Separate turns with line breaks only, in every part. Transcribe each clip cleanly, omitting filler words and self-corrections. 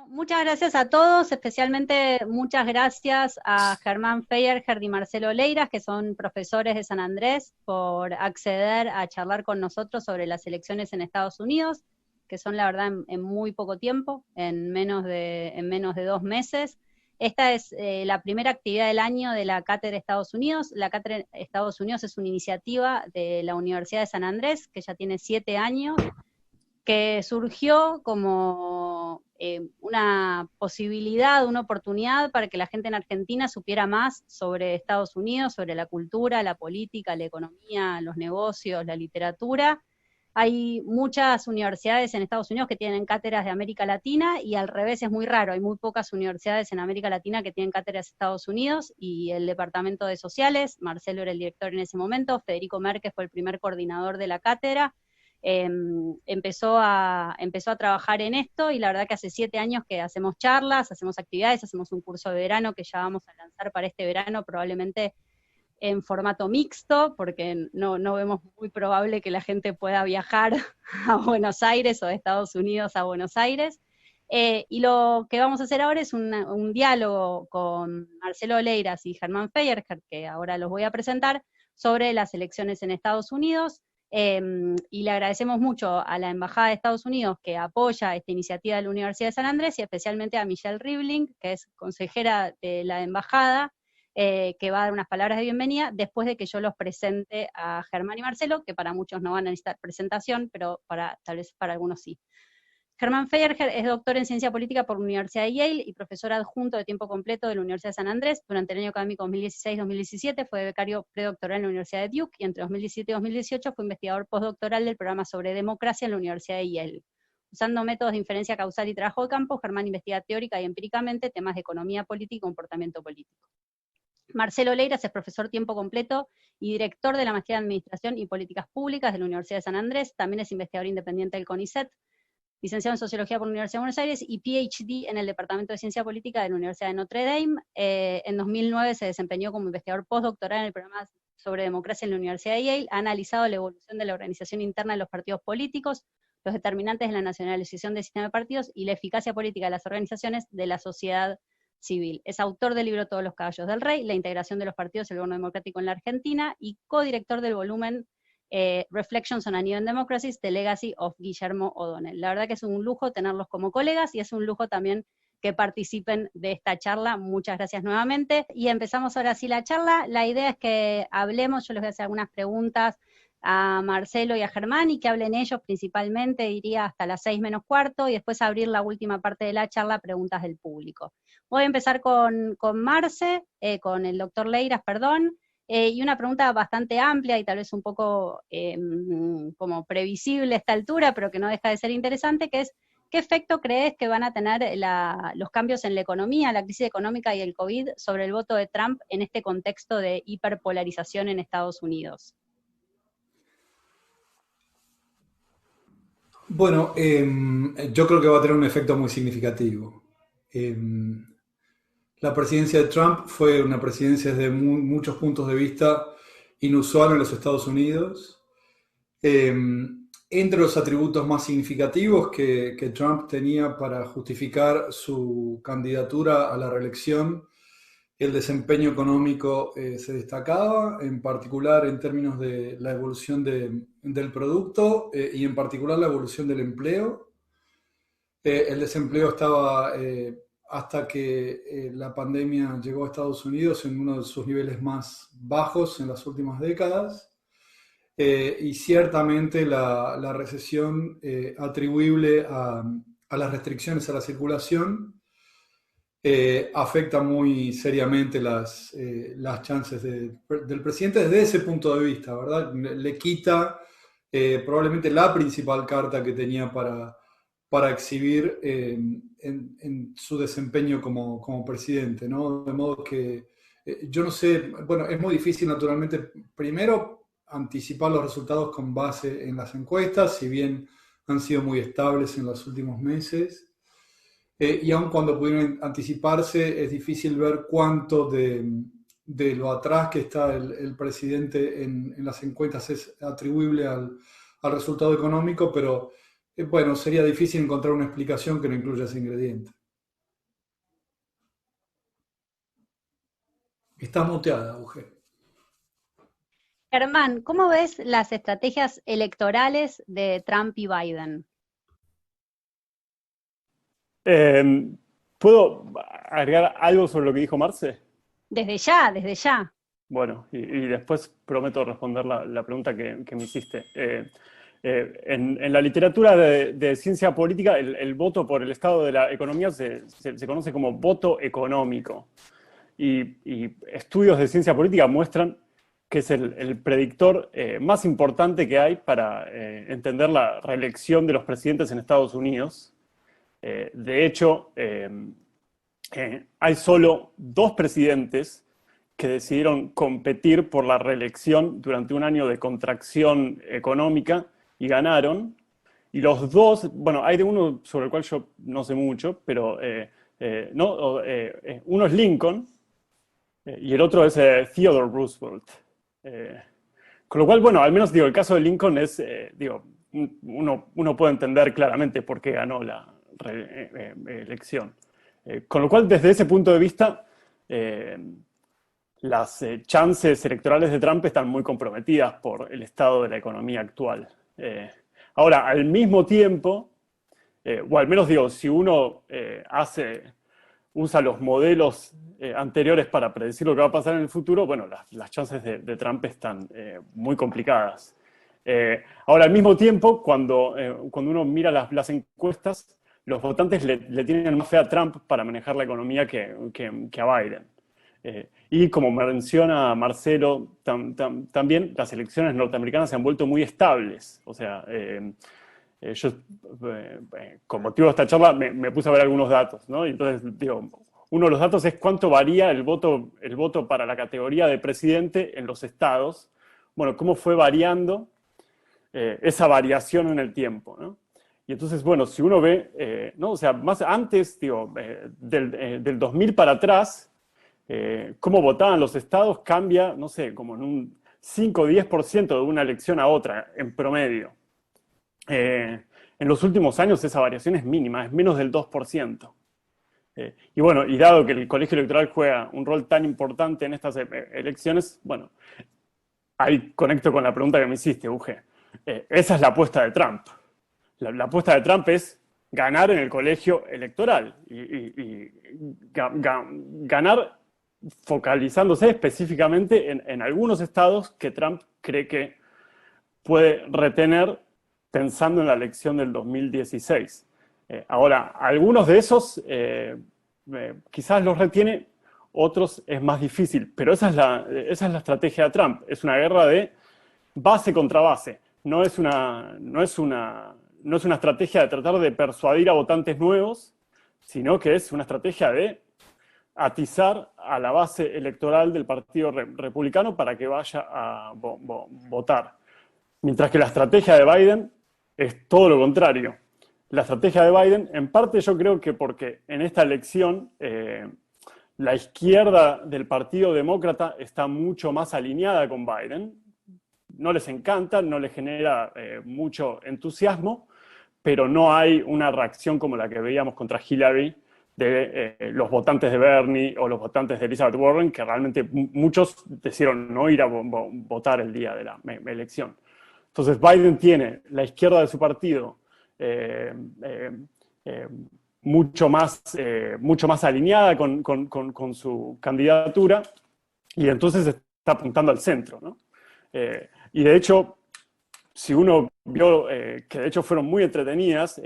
Muchas gracias a todos, especialmente muchas gracias a Germán Feyerher y Marcelo Leiras, que son profesores de San Andrés, por acceder a charlar con nosotros sobre las elecciones en Estados Unidos, que son la verdad en muy poco tiempo, en menos de 2 meses. Esta es la primera actividad del año de la Cátedra Estados Unidos. La Cátedra Estados Unidos es una iniciativa de la Universidad de San Andrés, que ya tiene 7 años, que surgió como una posibilidad, una oportunidad para que la gente en Argentina supiera más sobre Estados Unidos, sobre la cultura, la política, la economía, los negocios, la literatura. Hay muchas universidades en Estados Unidos que tienen cátedras de América Latina y al revés es muy raro, hay muy pocas universidades en América Latina que tienen cátedras de Estados Unidos, y el Departamento de Sociales, Marcelo era el director en ese momento, Federico Márquez fue el primer coordinador de la cátedra. Empezó a trabajar en esto, y la verdad que hace 7 años que hacemos charlas, hacemos actividades, hacemos un curso de verano que ya vamos a lanzar para este verano, probablemente en formato mixto, porque no vemos muy probable que la gente pueda viajar a Buenos Aires o de Estados Unidos a Buenos Aires. Y lo que vamos a hacer ahora es un diálogo con Marcelo Leiras y Germán Feyerher, que ahora los voy a presentar, sobre las elecciones en Estados Unidos. Y le agradecemos mucho a la Embajada de Estados Unidos que apoya esta iniciativa de la Universidad de San Andrés, y especialmente a Michelle Rivling, que es consejera de la Embajada, que va a dar unas palabras de bienvenida después de que yo los presente a Germán y Marcelo, que para muchos no van a necesitar presentación, pero tal vez para algunos sí. Germán Feyerher es doctor en Ciencia Política por la Universidad de Yale y profesor adjunto de tiempo completo de la Universidad de San Andrés. Durante el año académico 2016-2017 fue becario predoctoral en la Universidad de Duke, y entre 2017 y 2018 fue investigador postdoctoral del programa sobre democracia en la Universidad de Yale. Usando métodos de inferencia causal y trabajo de campo, Germán investiga teórica y empíricamente temas de economía política y comportamiento político. Marcelo Leiras es profesor tiempo completo y director de la Maestría en Administración y Políticas Públicas de la Universidad de San Andrés. También es investigador independiente del CONICET, licenciado en Sociología por la Universidad de Buenos Aires y PhD en el Departamento de Ciencia Política de la Universidad de Notre Dame. En 2009 se desempeñó como investigador postdoctoral en el programa sobre democracia en la Universidad de Yale. Ha analizado la evolución de la organización interna de los partidos políticos, los determinantes de la nacionalización del sistema de partidos y la eficacia política de las organizaciones de la sociedad civil. Es autor del libro Todos los caballos del rey, la integración de los partidos y el gobierno democrático en la Argentina, y codirector del volumen Reflections on Uneven Democracies, The Legacy of Guillermo O'Donnell. La verdad que es un lujo tenerlos como colegas, y es un lujo también que participen de esta charla. Muchas gracias nuevamente. Y empezamos ahora sí la charla. La idea es que hablemos, yo les voy a hacer algunas preguntas a Marcelo y a Germán, y que hablen ellos principalmente, diría hasta las 6 menos cuarto, y después abrir la última parte de la charla, preguntas del público. Voy a empezar con Marce, con el doctor Leiras, perdón. Y una pregunta bastante amplia y tal vez un poco como previsible a esta altura, pero que no deja de ser interesante, que es: ¿qué efecto crees que van a tener los cambios en la economía, la crisis económica y el COVID sobre el voto de Trump en este contexto de hiperpolarización en Estados Unidos?
Bueno, yo creo que va a tener un efecto muy significativo. La presidencia de Trump fue una presidencia desde muchos puntos de vista inusual en los Estados Unidos. Entre los atributos más significativos que Trump tenía para justificar su candidatura a la reelección, el desempeño económico se destacaba, en particular en términos de la evolución del producto y en particular la evolución del empleo. El desempleo estaba, hasta que la pandemia llegó a Estados Unidos, en uno de sus niveles más bajos en las últimas décadas. Y ciertamente la recesión atribuible a las restricciones a la circulación afecta muy seriamente las chances del presidente desde ese punto de vista, ¿verdad? Le quita probablemente la principal carta que tenía para exhibir en su desempeño como presidente, ¿no? De modo que yo no sé, bueno, es muy difícil naturalmente, primero, anticipar los resultados con base en las encuestas, si bien han sido muy estables en los últimos meses. Y aun cuando pudieron anticiparse, es difícil ver cuánto de lo atrás que está el presidente en las encuestas es atribuible al resultado económico, pero bueno, sería difícil encontrar una explicación que no incluya ese ingrediente. Estás muteada, Uge.
Germán, ¿cómo ves las estrategias electorales de Trump y Biden?
Eh, ¿Puedo agregar algo sobre lo que dijo Marce?
Desde ya, desde ya.
Bueno, y después prometo responder la pregunta que me hiciste. En la literatura de ciencia política, el voto por el estado de la economía se conoce como voto económico. Y estudios de ciencia política muestran que es el predictor más importante que hay para entender la reelección de los presidentes en Estados Unidos. De hecho, hay solo dos presidentes que decidieron competir por la reelección durante un año de contracción económica y ganaron. Y los dos, bueno, hay de uno sobre el cual yo no sé mucho, pero no, uno es Lincoln y el otro es Theodore Roosevelt. Eh, con lo cual, bueno, al menos digo, el caso de Lincoln es, digo, uno puede entender claramente por qué ganó la elección. Con lo cual, desde ese punto de vista, las chances electorales de Trump están muy comprometidas por el estado de la economía actual. Ahora, al mismo tiempo, o al menos digo, si uno usa los modelos anteriores para predecir lo que va a pasar en el futuro, bueno, las chances de Trump están muy complicadas. Ahora, al mismo tiempo, cuando uno mira las encuestas, los votantes le tienen más fe a Trump para manejar la economía que a Biden. Y como menciona Marcelo, también las elecciones norteamericanas se han vuelto muy estables. O sea, yo, con motivo de esta charla, me puse a ver algunos datos, ¿no? Y entonces, digo, uno de los datos es cuánto varía el voto para la categoría de presidente en los estados. Bueno, cómo fue variando esa variación en el tiempo, ¿no? Y entonces, bueno, si uno ve, ¿no? O sea, más antes, digo, del 2000 para atrás, cómo votaban los estados cambia, no sé, como en un 5 o 10% de una elección a otra, en promedio. En los últimos años esa variación es mínima, es menos del 2%. Y bueno, y dado que el colegio electoral juega un rol tan importante en estas elecciones, bueno, ahí conecto con la pregunta que me hiciste, Uge. Esa es la apuesta de Trump. La apuesta de Trump es ganar en el colegio electoral y ganar focalizándose específicamente en algunos estados que Trump cree que puede retener pensando en la elección del 2016. Ahora, algunos de esos quizás los retiene, otros es más difícil, pero esa es la estrategia de Trump. Es una guerra de base contra base. No es una estrategia de tratar de persuadir a votantes nuevos, sino que es una estrategia de atizar a la base electoral del Partido Republicano para que vaya a votar. Mientras que la estrategia de Biden es todo lo contrario. La estrategia de Biden, en parte yo creo que porque en esta elección la izquierda del Partido Demócrata está mucho más alineada con Biden. No les encanta, no les genera mucho entusiasmo, pero no hay una reacción como la que veíamos contra Hillary de los votantes de Bernie o los votantes de Elizabeth Warren, que realmente muchos decidieron no ir a votar el día de la elección. Entonces Biden tiene la izquierda de su partido mucho más alineada con su candidatura y entonces está apuntando al centro, ¿no? Y de hecho, si uno vio que de hecho fueron muy entretenidas,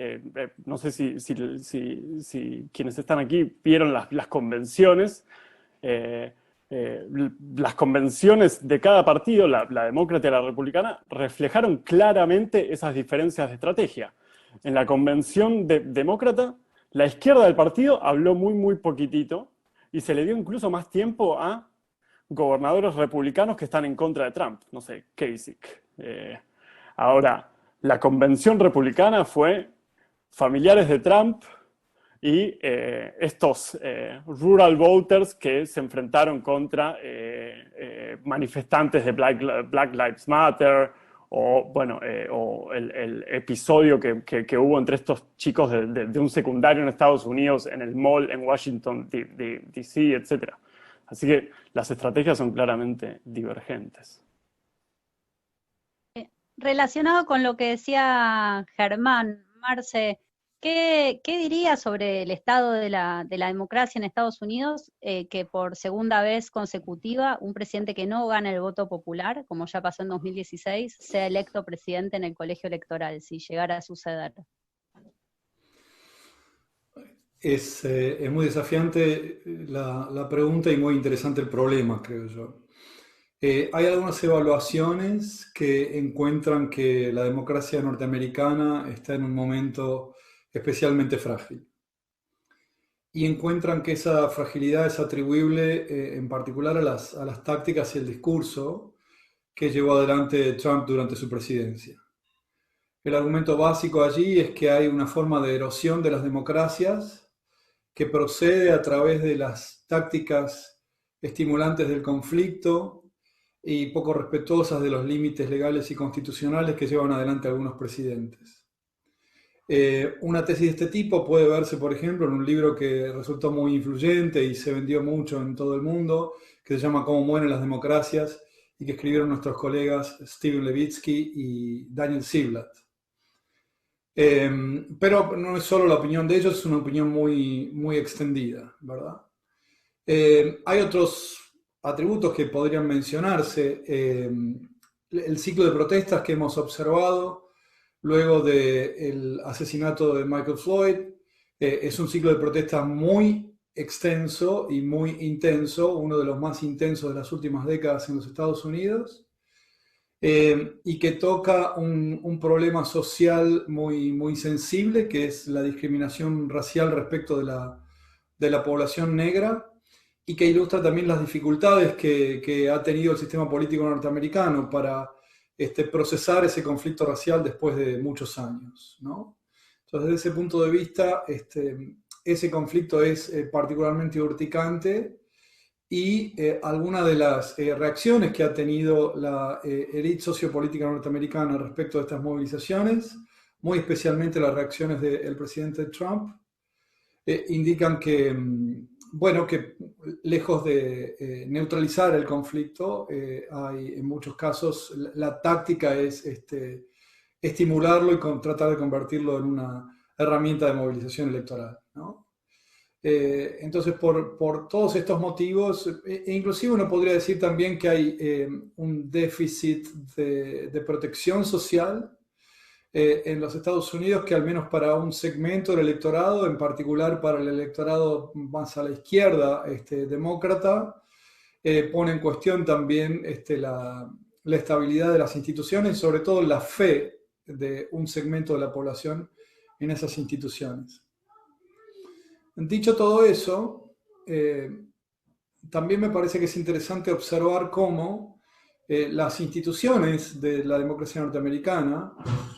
no sé si quienes están aquí vieron las convenciones. Las convenciones de cada partido, la demócrata y la republicana, reflejaron claramente esas diferencias de estrategia. En la convención demócrata, la izquierda del partido habló muy poquitito y se le dio incluso más tiempo a gobernadores republicanos que están en contra de Trump. No sé, Kasich. Ahora, la convención republicana fue familiares de Trump y estos rural voters que se enfrentaron contra manifestantes de Black Lives Matter o, bueno, o el episodio que hubo entre estos chicos de un secundario en Estados Unidos, en el mall en Washington, D.C., etc. Así que las estrategias son claramente divergentes.
Relacionado con lo que decía Germán, Marce, ¿qué diría sobre el estado de la democracia en Estados Unidos, que por segunda vez consecutiva un presidente que no gana el voto popular, como ya pasó en 2016, sea electo presidente en el colegio electoral, si llegara a suceder?
Es muy desafiante la pregunta y muy interesante el problema, creo yo. Hay algunas evaluaciones que encuentran que la democracia norteamericana está en un momento especialmente frágil y encuentran que esa fragilidad es atribuible en particular a las tácticas y el discurso que llevó adelante Trump durante su presidencia. El argumento básico allí es que hay una forma de erosión de las democracias que procede a través de las tácticas estimulantes del conflicto y poco respetuosas de los límites legales y constitucionales que llevan adelante algunos presidentes. Una tesis de este tipo puede verse, por ejemplo, en un libro que resultó muy influyente y se vendió mucho en todo el mundo, que se llama Cómo mueren las democracias, y que escribieron nuestros colegas Steven Levitsky y Daniel Ziblatt. Pero no es solo la opinión de ellos, es una opinión muy, muy extendida, ¿verdad? Hay otros atributos que podrían mencionarse. El ciclo de protestas que hemos observado luego del asesinato de Michael Floyd es un ciclo de protestas muy extenso y muy intenso, uno de los más intensos de las últimas décadas en los Estados Unidos. Y que toca un problema social muy, muy sensible, que es la discriminación racial respecto de la población negra, y que ilustra también las dificultades que ha tenido el sistema político norteamericano para procesar ese conflicto racial después de muchos años, ¿no? Entonces, desde ese punto de vista, ese conflicto es particularmente urticante. Y algunas de las reacciones que ha tenido la élite sociopolítica norteamericana respecto a estas movilizaciones, muy especialmente las reacciones del presidente Trump, indican que, bueno, que lejos de neutralizar el conflicto, hay en muchos casos la táctica es estimularlo y tratar de convertirlo en una herramienta de movilización electoral, ¿no? Entonces, por todos estos motivos, inclusive uno podría decir también que hay un déficit de protección social en los Estados Unidos que al menos para un segmento del electorado, en particular para el electorado más a la izquierda, demócrata, pone en cuestión también la estabilidad de las instituciones y sobre todo la fe de un segmento de la población en esas instituciones. Dicho todo eso, también me parece que es interesante observar cómo las instituciones de la democracia norteamericana,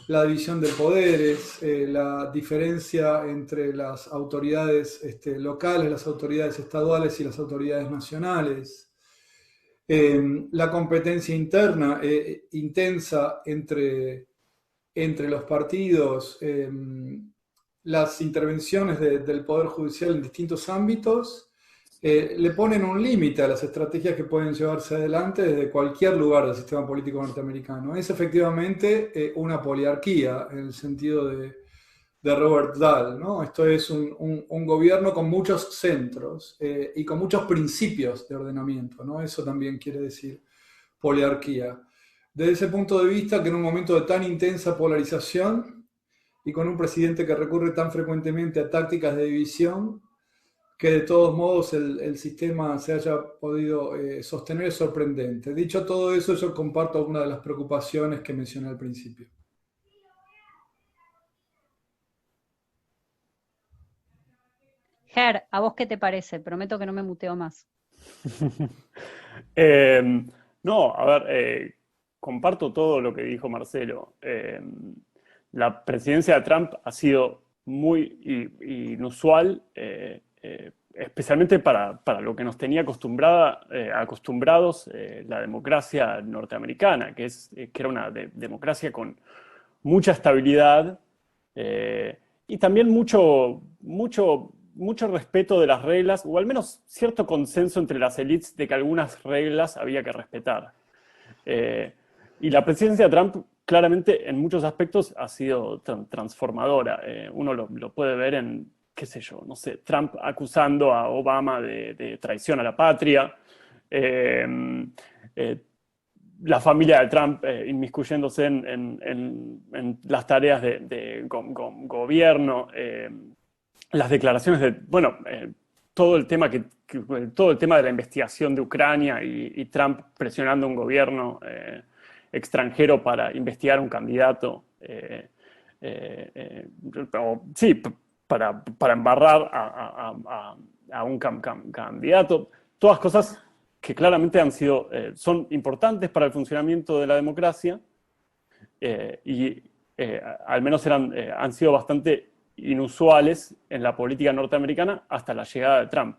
la división de poderes, la diferencia entre las autoridades locales, las autoridades estaduales y las autoridades nacionales, la competencia interna intensa entre los partidos, las intervenciones del Poder Judicial en distintos ámbitos, le ponen un límite a las estrategias que pueden llevarse adelante desde cualquier lugar del sistema político norteamericano. Es efectivamente una poliarquía, en el sentido de Robert Dahl, ¿no? Esto es un gobierno con muchos centros y con muchos principios de ordenamiento, ¿no? Eso también quiere decir poliarquía. Desde ese punto de vista, que en un momento de tan intensa polarización, y con un presidente que recurre tan frecuentemente a tácticas de división, que de todos modos el sistema se haya podido sostener es sorprendente. Dicho todo eso, yo comparto algunas de las preocupaciones que mencioné al principio.
Ger, ¿a vos qué te parece? Prometo que no me muteo más.
No, a ver, comparto todo lo que dijo Marcelo. La presidencia de Trump ha sido muy inusual, especialmente para lo que nos tenía acostumbrados la democracia norteamericana, que era una democracia con mucha estabilidad y también mucho mucho respeto de las reglas, o al menos cierto consenso entre las élites de que algunas reglas había que respetar. Y la presidencia de Trump claramente en muchos aspectos ha sido transformadora. Uno lo puede ver en, qué sé yo, no sé, Trump acusando a Obama de traición a la patria, la familia de Trump inmiscuyéndose en las tareas de gobierno, las declaraciones de, bueno, todo el tema todo el tema de la investigación de Ucrania y Trump presionando a un gobierno extranjero para investigar a un candidato, sí, para embarrar a un candidato, todas cosas que claramente son importantes para el funcionamiento de la democracia y al menos han sido bastante inusuales en la política norteamericana hasta la llegada de Trump.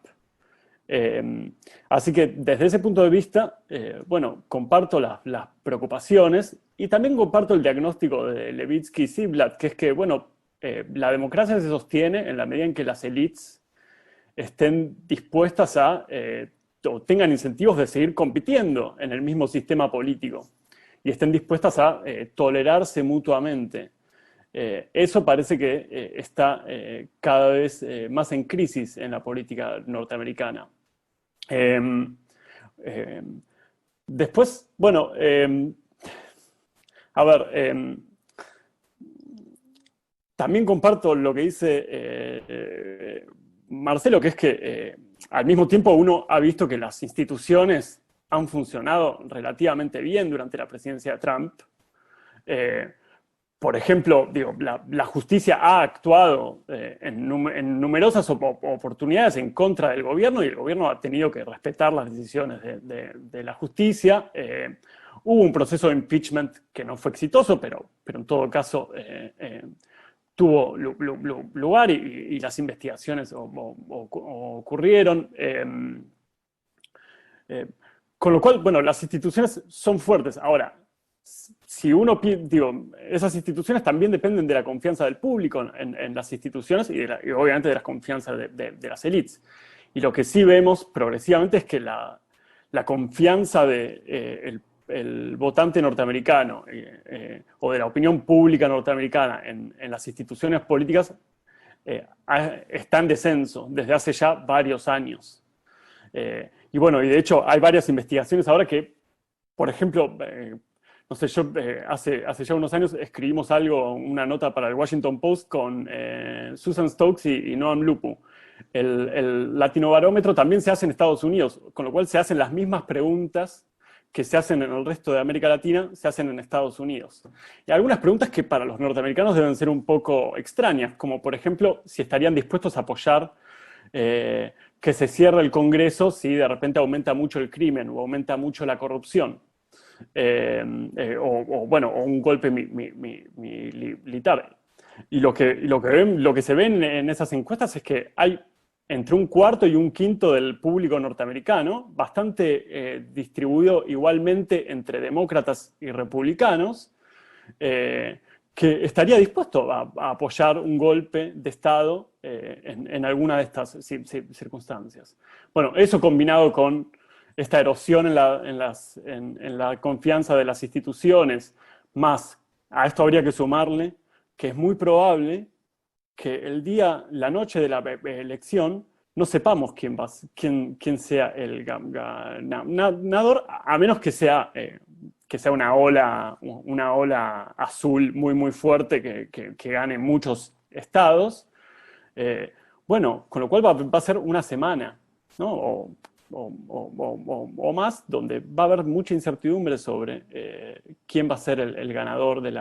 Así que desde ese punto de vista, bueno, comparto las preocupaciones y también comparto el diagnóstico de Levitsky y Ziblatt, que es que, bueno, la democracia se sostiene en la medida en que las élites estén dispuestas o tengan incentivos de seguir compitiendo en el mismo sistema político y estén dispuestas a tolerarse mutuamente. Eso parece que está cada vez más en crisis en la política norteamericana. Después, bueno, a ver, también comparto lo que dice Marcelo, que es que al mismo tiempo uno ha visto que las instituciones han funcionado relativamente bien durante la presidencia de Trump. Por ejemplo, digo, la justicia ha actuado en numerosas oportunidades en contra del gobierno y el gobierno ha tenido que respetar las decisiones de la justicia. Hubo un proceso de impeachment que no fue exitoso, pero en todo caso tuvo lugar y las investigaciones ocurrieron. Con lo cual, bueno, las instituciones son fuertes. Ahora, si uno digo, esas instituciones también dependen de la confianza del público en las instituciones y obviamente de la confianza de las élites. Y lo que sí vemos progresivamente es que la confianza del votante norteamericano o de la opinión pública norteamericana en las instituciones políticas está en descenso desde hace ya varios años. Y bueno, y de hecho hay varias investigaciones ahora que, por ejemplo, no sé, yo hace ya unos años escribimos una nota para el Washington Post con Susan Stokes y Noam Lupu. El Latinobarómetro también se hace en Estados Unidos, con lo cual se hacen las mismas preguntas que se hacen en el resto de América Latina, se hacen en Estados Unidos. Y algunas preguntas que para los norteamericanos deben ser un poco extrañas, como por ejemplo, si estarían dispuestos a apoyar que se cierre el Congreso si de repente aumenta mucho el crimen o aumenta mucho la corrupción. O un golpe militar. Y lo que se ve en esas encuestas es que hay entre un cuarto y un quinto del público norteamericano, bastante distribuido igualmente entre demócratas y republicanos, que estaría dispuesto a apoyar un golpe de Estado en alguna de estas circunstancias. Bueno, eso combinado con esta erosión en la confianza de las instituciones, más a esto habría que sumarle que es muy probable que la noche de la elección, no sepamos quién sea el ganador, a menos que sea una ola azul muy, muy fuerte que gane muchos estados. Bueno, con lo cual va a ser una semana, ¿no? O más, donde va a haber mucha incertidumbre sobre quién va a ser el ganador de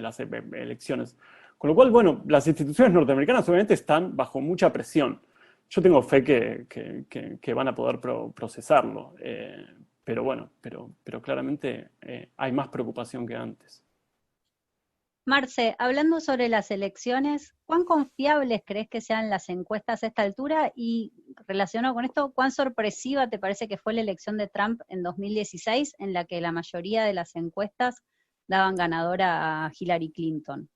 las elecciones. Con lo cual, bueno, las instituciones norteamericanas obviamente están bajo mucha presión. Yo tengo fe que van a poder procesarlo, pero bueno, pero claramente hay más preocupación que antes.
Marce, hablando sobre las elecciones, ¿cuán confiables crees que sean las encuestas a esta altura? Y relacionado con esto, ¿cuán sorpresiva te parece que fue la elección de Trump en 2016, en la que la mayoría de las encuestas daban ganadora a Hillary Clinton?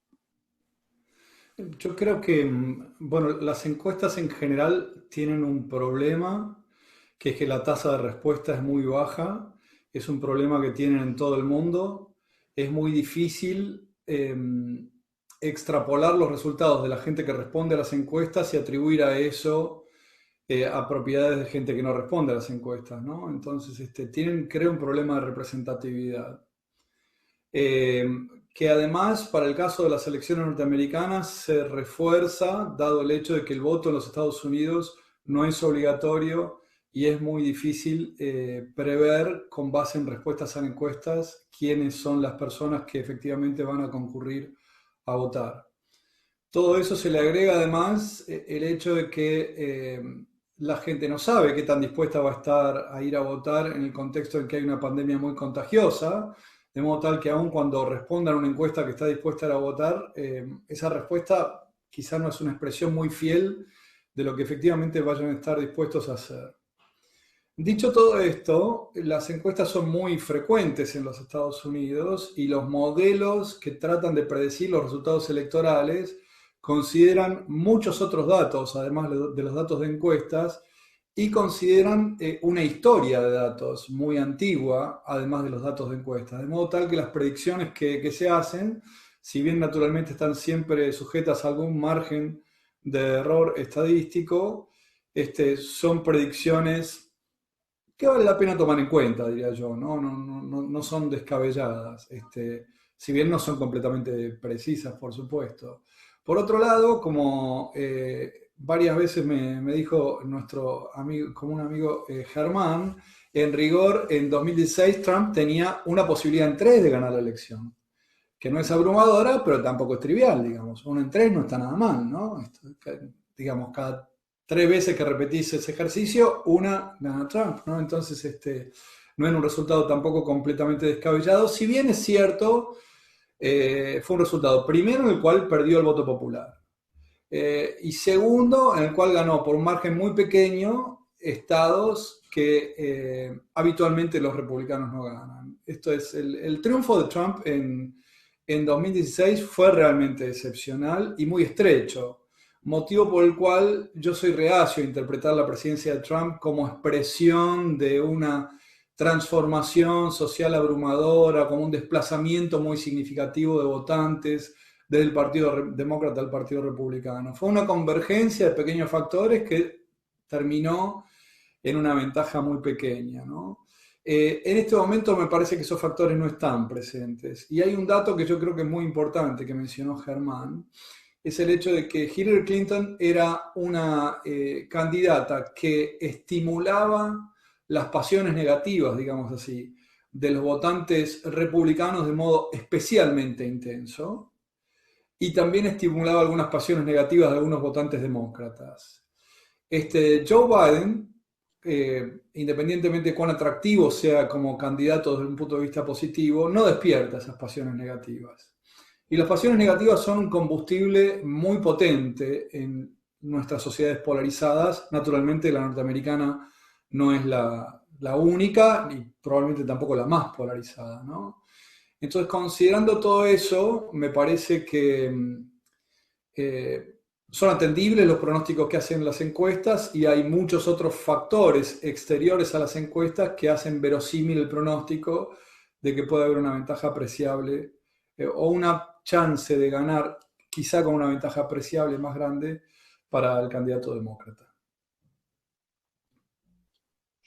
Yo creo que, bueno, las encuestas en general tienen un problema, que es que la tasa de respuesta es muy baja, es un problema que tienen en todo el mundo, es muy difícil extrapolar los resultados de la gente que responde a las encuestas y atribuir a eso a propiedades de gente que no responde a las encuestas, ¿no? Entonces, tienen, creo, un problema de representatividad. Eh, que además, para el caso de las elecciones norteamericanas, se refuerza, dado el hecho de que el voto en los Estados Unidos no es obligatorio y es muy difícil prever, con base en respuestas a encuestas, quiénes son las personas que efectivamente van a concurrir a votar. Todo eso se le agrega además el hecho de que la gente no sabe qué tan dispuesta va a estar a ir a votar en el contexto en que hay una pandemia muy contagiosa, de modo tal que aun cuando respondan a una encuesta que está dispuesta a ir a votar, esa respuesta quizá no es una expresión muy fiel de lo que efectivamente vayan a estar dispuestos a hacer. Dicho todo esto, las encuestas son muy frecuentes en los Estados Unidos y los modelos que tratan de predecir los resultados electorales consideran muchos otros datos, además de los datos de encuestas, y consideran una historia de datos muy antigua, además de los datos de encuestas. De modo tal que las predicciones que se hacen, si bien naturalmente están siempre sujetas a algún margen de error estadístico, son predicciones que vale la pena tomar en cuenta, diría yo, ¿no? No son descabelladas, si bien no son completamente precisas, por supuesto. Por otro lado, como varias veces me dijo nuestro amigo, común amigo Germán, en rigor, en 2016 Trump tenía una posibilidad en tres de ganar la elección, que no es abrumadora, pero tampoco es trivial, digamos. Uno en tres no está nada mal, ¿no? Digamos, cada tres veces que repetís ese ejercicio, una gana Trump, ¿no? Entonces, no era un resultado tampoco completamente descabellado, si bien es cierto, fue un resultado primero en el cual perdió el voto popular, y segundo en el cual ganó por un margen muy pequeño estados que habitualmente los republicanos no ganan. Esto es, el triunfo de Trump en 2016 fue realmente excepcional y muy estrecho, motivo por el cual yo soy reacio a interpretar la presidencia de Trump como expresión de una transformación social abrumadora, como un desplazamiento muy significativo de votantes desde el Partido Demócrata al Partido Republicano. Fue una convergencia de pequeños factores que terminó en una ventaja muy pequeña, ¿no? En este momento me parece que esos factores no están presentes. Y hay un dato que yo creo que es muy importante que mencionó Germán, es el hecho de que Hillary Clinton era una candidata que estimulaba las pasiones negativas, digamos así, de los votantes republicanos de modo especialmente intenso, y también estimulaba algunas pasiones negativas de algunos votantes demócratas. Joe Biden, independientemente de cuán atractivo sea como candidato desde un punto de vista positivo, no despierta esas pasiones negativas. Y las pasiones negativas son un combustible muy potente en nuestras sociedades polarizadas. Naturalmente la norteamericana no es la única, ni probablemente tampoco la más polarizada, ¿no? Entonces, considerando todo eso, me parece que son atendibles los pronósticos que hacen las encuestas y hay muchos otros factores exteriores a las encuestas que hacen verosímil el pronóstico de que puede haber una ventaja apreciable o una chance de ganar, quizá con una ventaja apreciable más grande para el candidato demócrata.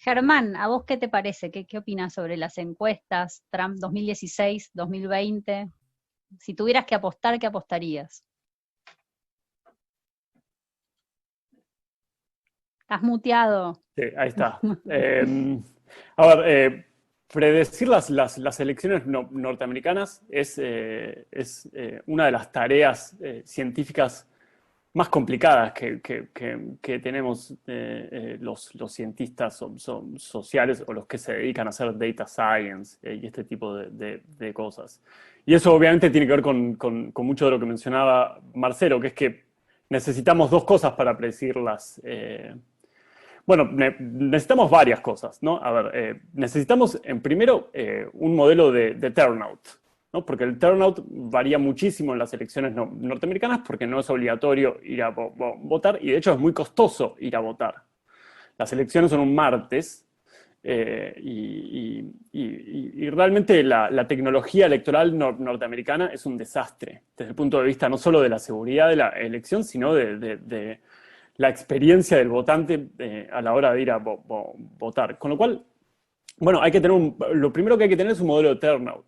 Germán, ¿a vos qué te parece? ¿Qué opinas sobre las encuestas Trump 2016, 2020? Si tuvieras que apostar, ¿qué apostarías? Estás muteado.
Sí, ahí está. A ver, predecir las elecciones norteamericanas es una de las tareas científicas más complicadas que tenemos los cientistas sociales o los que se dedican a hacer data science y este tipo de cosas. Y eso obviamente tiene que ver con mucho de lo que mencionaba Marcelo, que es que necesitamos dos cosas para predecirlas. Bueno, necesitamos varias cosas, ¿no? A ver, necesitamos, en primero, un modelo de turnout. ¿no? Porque el turnout varía muchísimo en las elecciones norteamericanas porque no es obligatorio ir a votar y de hecho es muy costoso ir a votar. Las elecciones son un martes y realmente la tecnología electoral norteamericana es un desastre desde el punto de vista no solo de la seguridad de la elección, sino de la experiencia del votante a la hora de ir a votar. Con lo cual, bueno, lo primero que hay que tener es un modelo de turnout.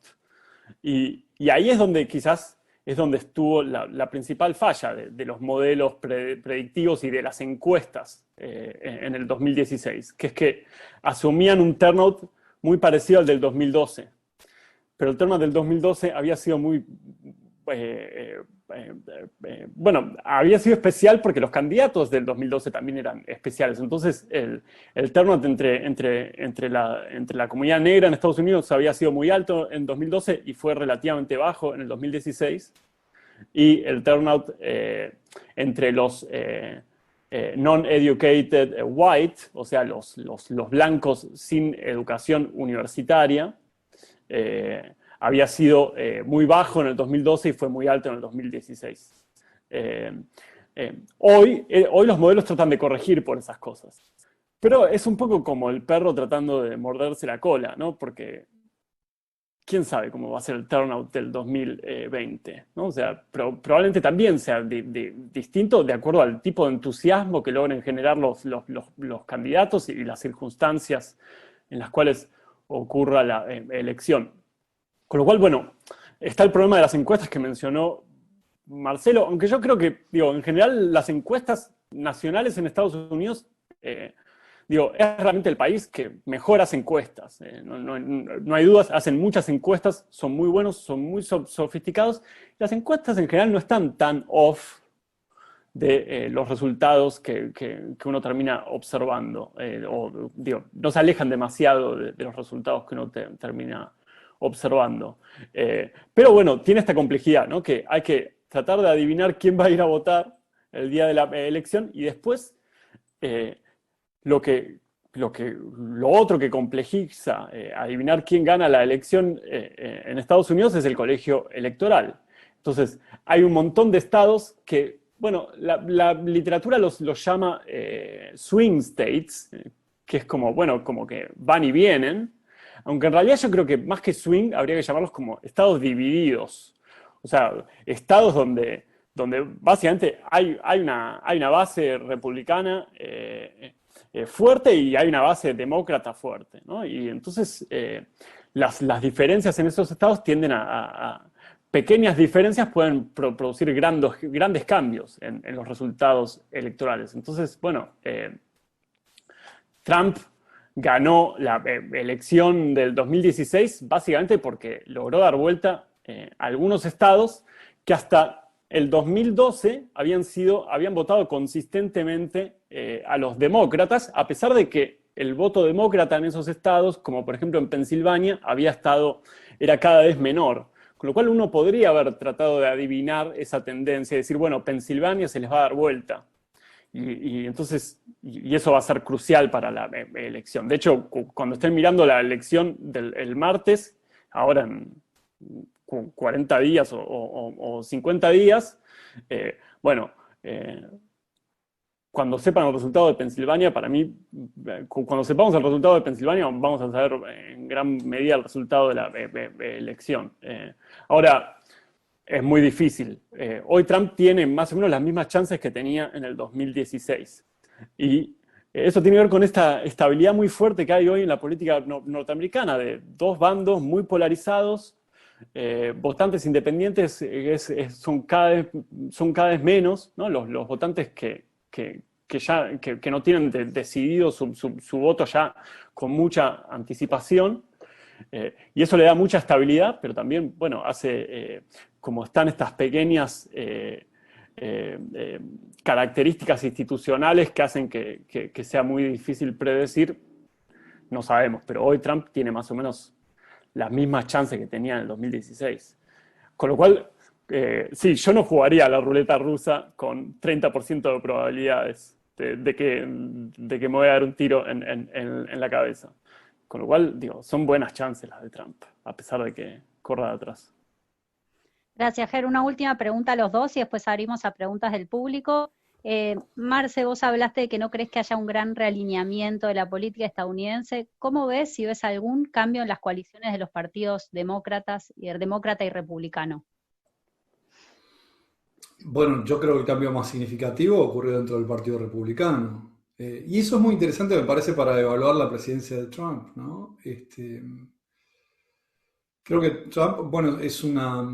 Y ahí es donde quizás es donde estuvo la principal falla de los modelos predictivos y de las encuestas en el 2016, que es que asumían un turnout muy parecido al del 2012. Pero el turnout del 2012 había sido muy... bueno, había sido especial porque los candidatos del 2012 también eran especiales. Entonces, el turnout entre la comunidad negra en Estados Unidos había sido muy alto en 2012 y fue relativamente bajo en el 2016. Y el turnout entre los non-educated white, o sea, los blancos sin educación universitaria, había sido muy bajo en el 2012 y fue muy alto en el 2016. Hoy los modelos tratan de corregir por esas cosas. Pero es un poco como el perro tratando de morderse la cola, ¿no? Porque quién sabe cómo va a ser el turnout del 2020, ¿no? O sea, probablemente también sea distinto de acuerdo al tipo de entusiasmo que logren generar los candidatos y las circunstancias en las cuales ocurra la elección. Con lo cual, bueno, está el problema de las encuestas que mencionó Marcelo, aunque yo creo que, en general las encuestas nacionales en Estados Unidos, es realmente el país que mejor hace encuestas. No hay dudas, hacen muchas encuestas, son muy buenos, son muy sofisticados. Las encuestas en general no están tan off de los resultados que uno termina observando, no se alejan demasiado de los resultados que uno termina observando. Pero bueno, tiene esta complejidad, ¿no? Que hay que tratar de adivinar quién va a ir a votar el día de la elección y después lo otro que complejiza adivinar quién gana la elección en Estados Unidos es el colegio electoral. Entonces, hay un montón de estados que, bueno, la literatura los llama swing states, que es como, bueno, como que van y vienen, aunque en realidad yo creo que más que swing habría que llamarlos como estados divididos. O sea, estados donde básicamente hay una base republicana fuerte y hay una base demócrata fuerte, ¿no? Y entonces las diferencias en esos estados tienden pequeñas diferencias pueden producir grandes cambios en los resultados electorales. Entonces, bueno, Trump ganó la elección del 2016 básicamente porque logró dar vuelta a algunos estados que hasta el 2012 habían votado consistentemente a los demócratas, a pesar de que el voto demócrata en esos estados, como por ejemplo en Pensilvania, era cada vez menor. Con lo cual uno podría haber tratado de adivinar esa tendencia y decir, bueno, Pensilvania se les va a dar vuelta. Y entonces, eso va a ser crucial para la elección. De hecho, cuando estén mirando la elección del martes, ahora en 40 días o 50 días, cuando sepan el resultado de Pensilvania, para mí, cuando sepamos el resultado de Pensilvania, vamos a saber en gran medida el resultado de la elección. Ahora, es muy difícil. Hoy Trump tiene más o menos las mismas chances que tenía en el 2016. Y eso tiene que ver con esta estabilidad muy fuerte que hay hoy en la política norteamericana, de dos bandos muy polarizados, votantes independientes son cada vez menos, ¿no? Los votantes que no tienen decidido su voto ya con mucha anticipación. Y eso le da mucha estabilidad, pero también, bueno, hace, como están estas pequeñas características institucionales que hacen que sea muy difícil predecir, no sabemos, pero hoy Trump tiene más o menos las mismas chances que tenía en el 2016. Con lo cual, sí, yo no jugaría a la ruleta rusa con 30% de probabilidades de que me voy a dar un tiro en la cabeza. Con lo cual, son buenas chances las de Trump, a pesar de que corra de atrás.
Gracias, Ger. Una última pregunta a los dos y después abrimos a preguntas del público. Marce, vos hablaste de que no crees que haya un gran realineamiento de la política estadounidense. ¿Cómo ves, si ves algún cambio en las coaliciones de los partidos demócrata y republicano?
Bueno, yo creo que el cambio más significativo ocurrió dentro del Partido Republicano. Y eso es muy interesante, me parece, para evaluar la presidencia de Trump, ¿no? Creo que Trump, bueno, es una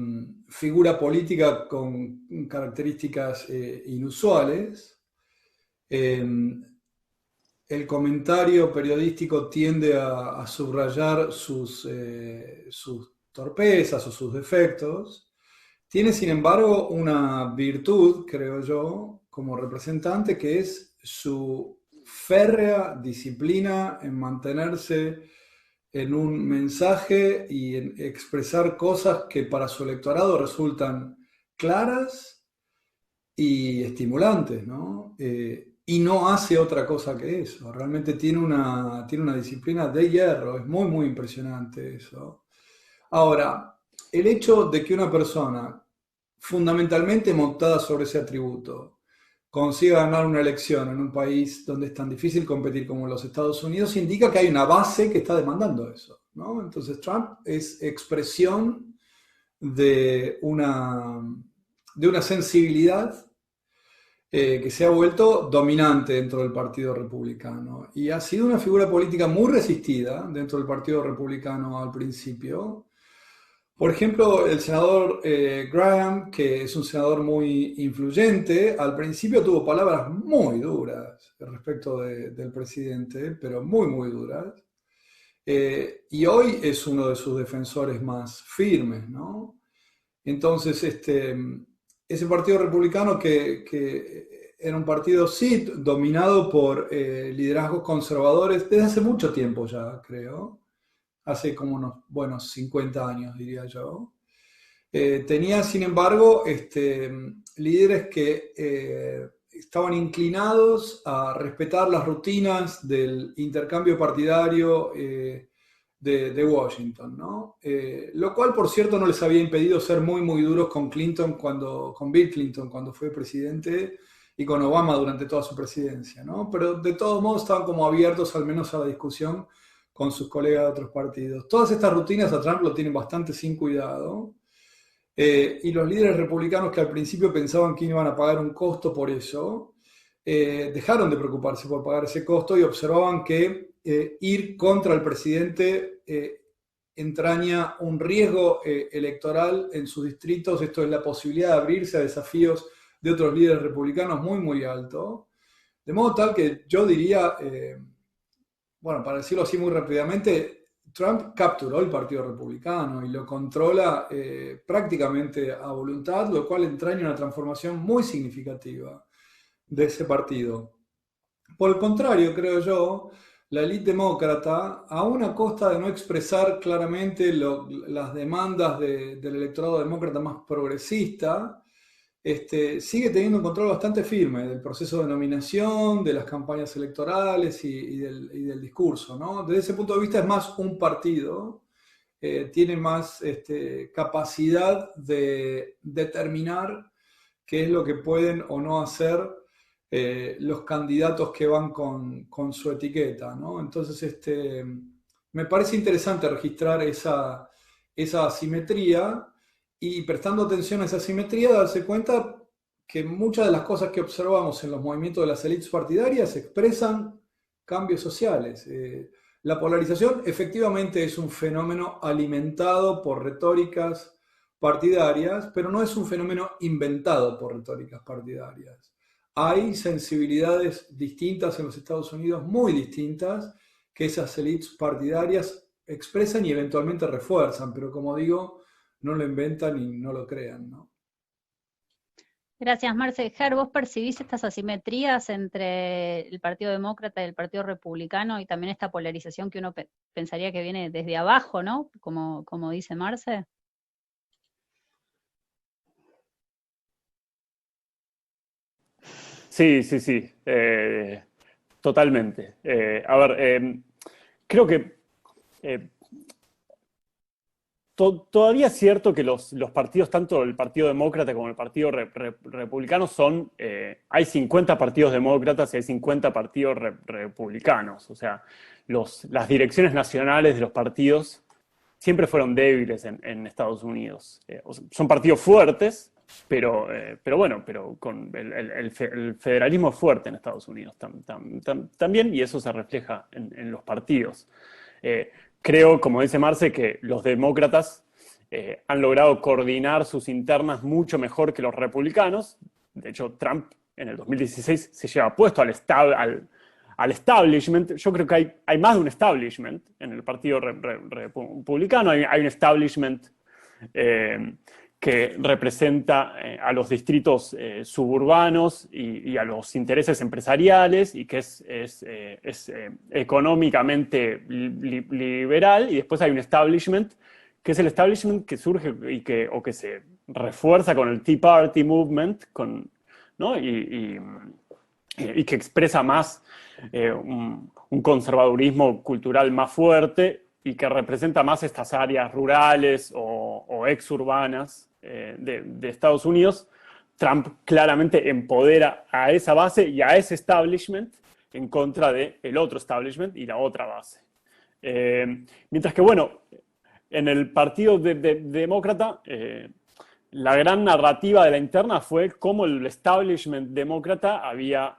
figura política con características inusuales. Eh, el comentario periodístico tiende a subrayar sus torpezas o sus defectos. Tiene, sin embargo, una virtud, creo yo, como representante, que es su férrea disciplina en mantenerse en un mensaje y en expresar cosas que para su electorado resultan claras y estimulantes, ¿no? Y no hace otra cosa que eso. Realmente tiene una disciplina de hierro. Es muy, muy impresionante eso. Ahora, el hecho de que una persona fundamentalmente montada sobre ese atributo consiga ganar una elección en un país donde es tan difícil competir como en los Estados Unidos, indica que hay una base que está demandando eso, ¿no? Entonces Trump es expresión de de una sensibilidad que se ha vuelto dominante dentro del Partido Republicano y ha sido una figura política muy resistida dentro del Partido Republicano al principio. Por ejemplo, el senador Graham, que es un senador muy influyente, al principio tuvo palabras muy duras respecto del presidente, pero muy, muy duras. Y hoy es uno de sus defensores más firmes, ¿no? Entonces, ese partido republicano que era un partido, sí, dominado por liderazgos conservadores desde hace mucho tiempo ya, creo, hace como unos buenos 50 años, diría yo. Tenía, sin embargo, líderes que estaban inclinados a respetar las rutinas del intercambio partidario de Washington, ¿no? Lo cual, por cierto, no les había impedido ser muy, muy duros con con Bill Clinton cuando fue presidente y con Obama durante toda su presidencia, ¿no? Pero de todos modos estaban como abiertos al menos a la discusión con sus colegas de otros partidos. Todas estas rutinas a Trump lo tienen bastante sin cuidado. Y los líderes republicanos que al principio pensaban que iban a pagar un costo por eso, dejaron de preocuparse por pagar ese costo y observaban que ir contra el presidente entraña un riesgo electoral en sus distritos. Esto es la posibilidad de abrirse a desafíos de otros líderes republicanos muy, muy alto. De modo tal que yo diría, bueno, para decirlo así muy rápidamente, Trump capturó el Partido Republicano y lo controla prácticamente a voluntad, lo cual entraña una transformación muy significativa de ese partido. Por el contrario, creo yo, la élite demócrata, aún a costa de no expresar claramente las demandas del electorado demócrata más progresista, sigue teniendo un control bastante firme del proceso de nominación, de las campañas electorales y del discurso, ¿no? Desde ese punto de vista es más un partido, tiene más capacidad de determinar qué es lo que pueden o no hacer los candidatos que van con su etiqueta, ¿no? Entonces, me parece interesante registrar esa asimetría y prestando atención a esa asimetría, darse cuenta que muchas de las cosas que observamos en los movimientos de las élites partidarias expresan cambios sociales. La polarización efectivamente es un fenómeno alimentado por retóricas partidarias, pero no es un fenómeno inventado por retóricas partidarias. Hay sensibilidades distintas en los Estados Unidos, muy distintas, que esas élites partidarias expresan y eventualmente refuerzan, pero como digo, no lo inventan y no lo crean, ¿no?
Gracias, Marce. Ger, ¿vos percibís estas asimetrías entre el Partido Demócrata y el Partido Republicano y también esta polarización que uno pensaría que viene desde abajo, ¿no? Como dice Marce.
Sí, sí, sí, totalmente. A ver, creo que todavía es cierto que los partidos, tanto el Partido Demócrata como el Partido Republicano hay 50 partidos demócratas y hay 50 partidos republicanos. O sea, las direcciones nacionales de los partidos siempre fueron débiles en Estados Unidos. Son partidos fuertes, pero con el federalismo es fuerte en Estados Unidos también, y eso se refleja en los partidos. Creo, como dice Marce, que los demócratas han logrado coordinar sus internas mucho mejor que los republicanos. De hecho, Trump en el 2016 se lleva puesto al establishment. Yo creo que hay más de un establishment en el Partido Republicano. Hay un establishment que representa a los distritos suburbanos y a los intereses empresariales, y que es económicamente liberal, y después hay un establishment que es el establishment que surge o que se refuerza con el Tea Party Movement, ¿no? y que expresa más un conservadurismo cultural más fuerte, y que representa más estas áreas rurales o exurbanas de Estados Unidos. Trump claramente empodera a esa base y a ese establishment en contra del otro establishment y la otra base. Mientras que, bueno, en el Partido Demócrata, la gran narrativa de la interna fue cómo el establishment demócrata había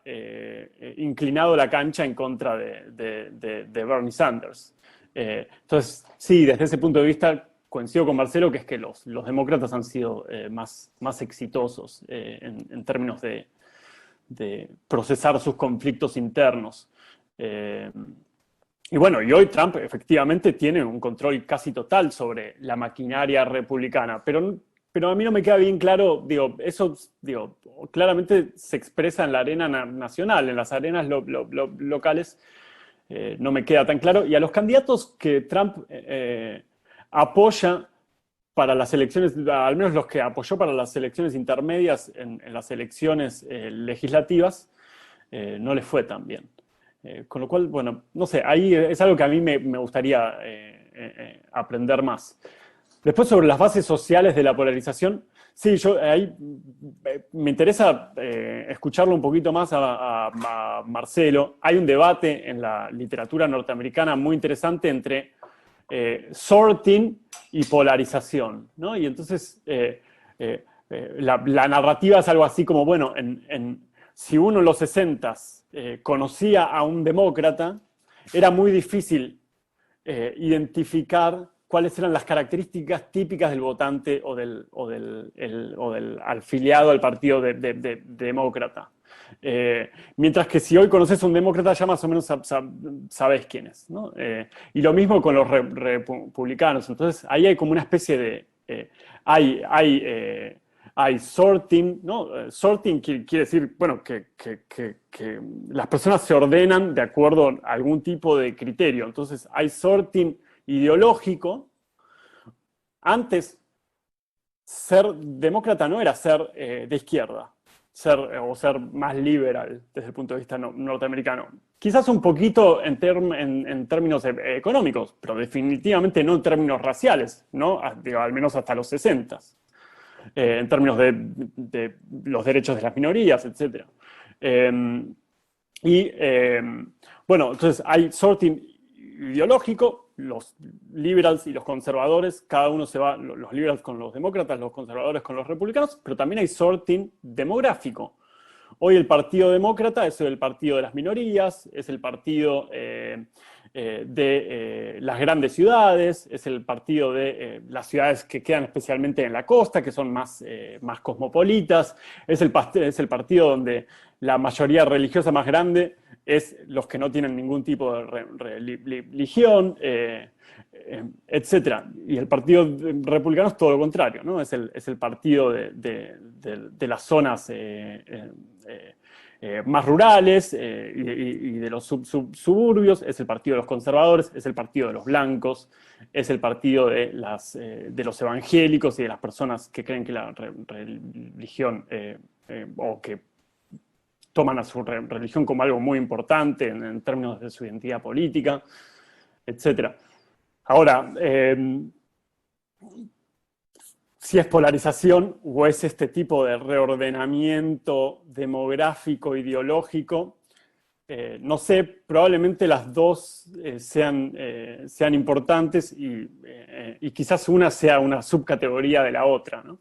inclinado la cancha en contra de Bernie Sanders. Entonces, sí, desde ese punto de vista coincido con Marcelo, que es que los demócratas han sido más exitosos en términos de procesar sus conflictos internos. Y bueno, y hoy Trump efectivamente tiene un control casi total sobre la maquinaria republicana, pero a mí no me queda bien claro, eso claramente se expresa en la arena nacional, en las arenas locales. No me queda tan claro. Y a los candidatos que Trump apoya para las elecciones, al menos los que apoyó para las elecciones intermedias en las elecciones legislativas, no les fue tan bien. Con lo cual, bueno, no sé, ahí es algo que a mí me gustaría aprender más. Después, sobre las bases sociales de la polarización, sí, ahí me interesa escucharlo un poquito más a Marcelo. Hay un debate en la literatura norteamericana muy interesante entre sorting y polarización, ¿no? Y entonces la narrativa es algo así como, bueno, si uno en los 60s conocía a un demócrata, era muy difícil identificar cuáles eran las características típicas del votante o del afiliado al partido demócrata. Mientras que si hoy conoces a un demócrata, ya más o menos sabes quién es, ¿no? Y lo mismo con los republicanos. Entonces, ahí hay como una especie de... hay sorting, ¿no? Sorting quiere decir, bueno, que las personas se ordenan de acuerdo a algún tipo de criterio. Entonces, hay sorting ideológico. Antes, ser demócrata no era ser de izquierda, ser más liberal desde el punto de vista norteamericano. Quizás un poquito en términos económicos, pero definitivamente no en términos raciales, ¿no? Al menos hasta los 60s, en términos de los derechos de las minorías, etc. Bueno, entonces hay sorting ideológico. Los liberals y los conservadores, cada uno se va, los liberals con los demócratas, los conservadores con los republicanos, pero también hay sorting demográfico. Hoy el Partido Demócrata es el partido de las minorías, es el partido de las grandes ciudades, es el partido de las ciudades que quedan especialmente en la costa, que son más cosmopolitas, es el partido donde la mayoría religiosa más grande es los que no tienen ningún tipo de religión, etc. Y el Partido Republicano es todo lo contrario, ¿no? Es el partido de las zonas más rurales y de los suburbios, es el partido de los conservadores, es el partido de los blancos, es el partido de los evangélicos y de las personas que creen que la religión o que toman a su religión como algo muy importante en términos de su identidad política, etc. Ahora, si es polarización o es este tipo de reordenamiento demográfico, ideológico. No sé, probablemente las dos sean importantes y quizás una sea una subcategoría de la otra, ¿no?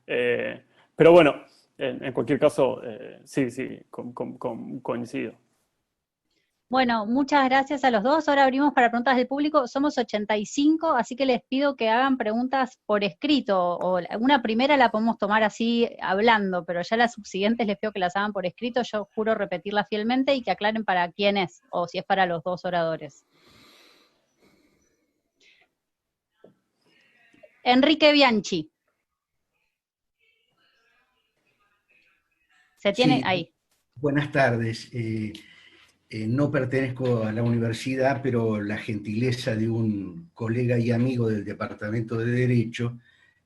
Pero bueno, en cualquier caso, sí, coincido.
Bueno, muchas gracias a los dos. Ahora abrimos para preguntas del público. Somos 85, así que les pido que hagan preguntas por escrito. O una primera la podemos tomar así hablando, pero ya las subsiguientes les pido que las hagan por escrito. Yo juro repetirlas fielmente y que aclaren para quién es, o si es para los dos oradores. Enrique Bianchi. Se tiene
Sí,
ahí.
buenas tardes. No pertenezco a la universidad, pero la gentileza de un colega y amigo del Departamento de Derecho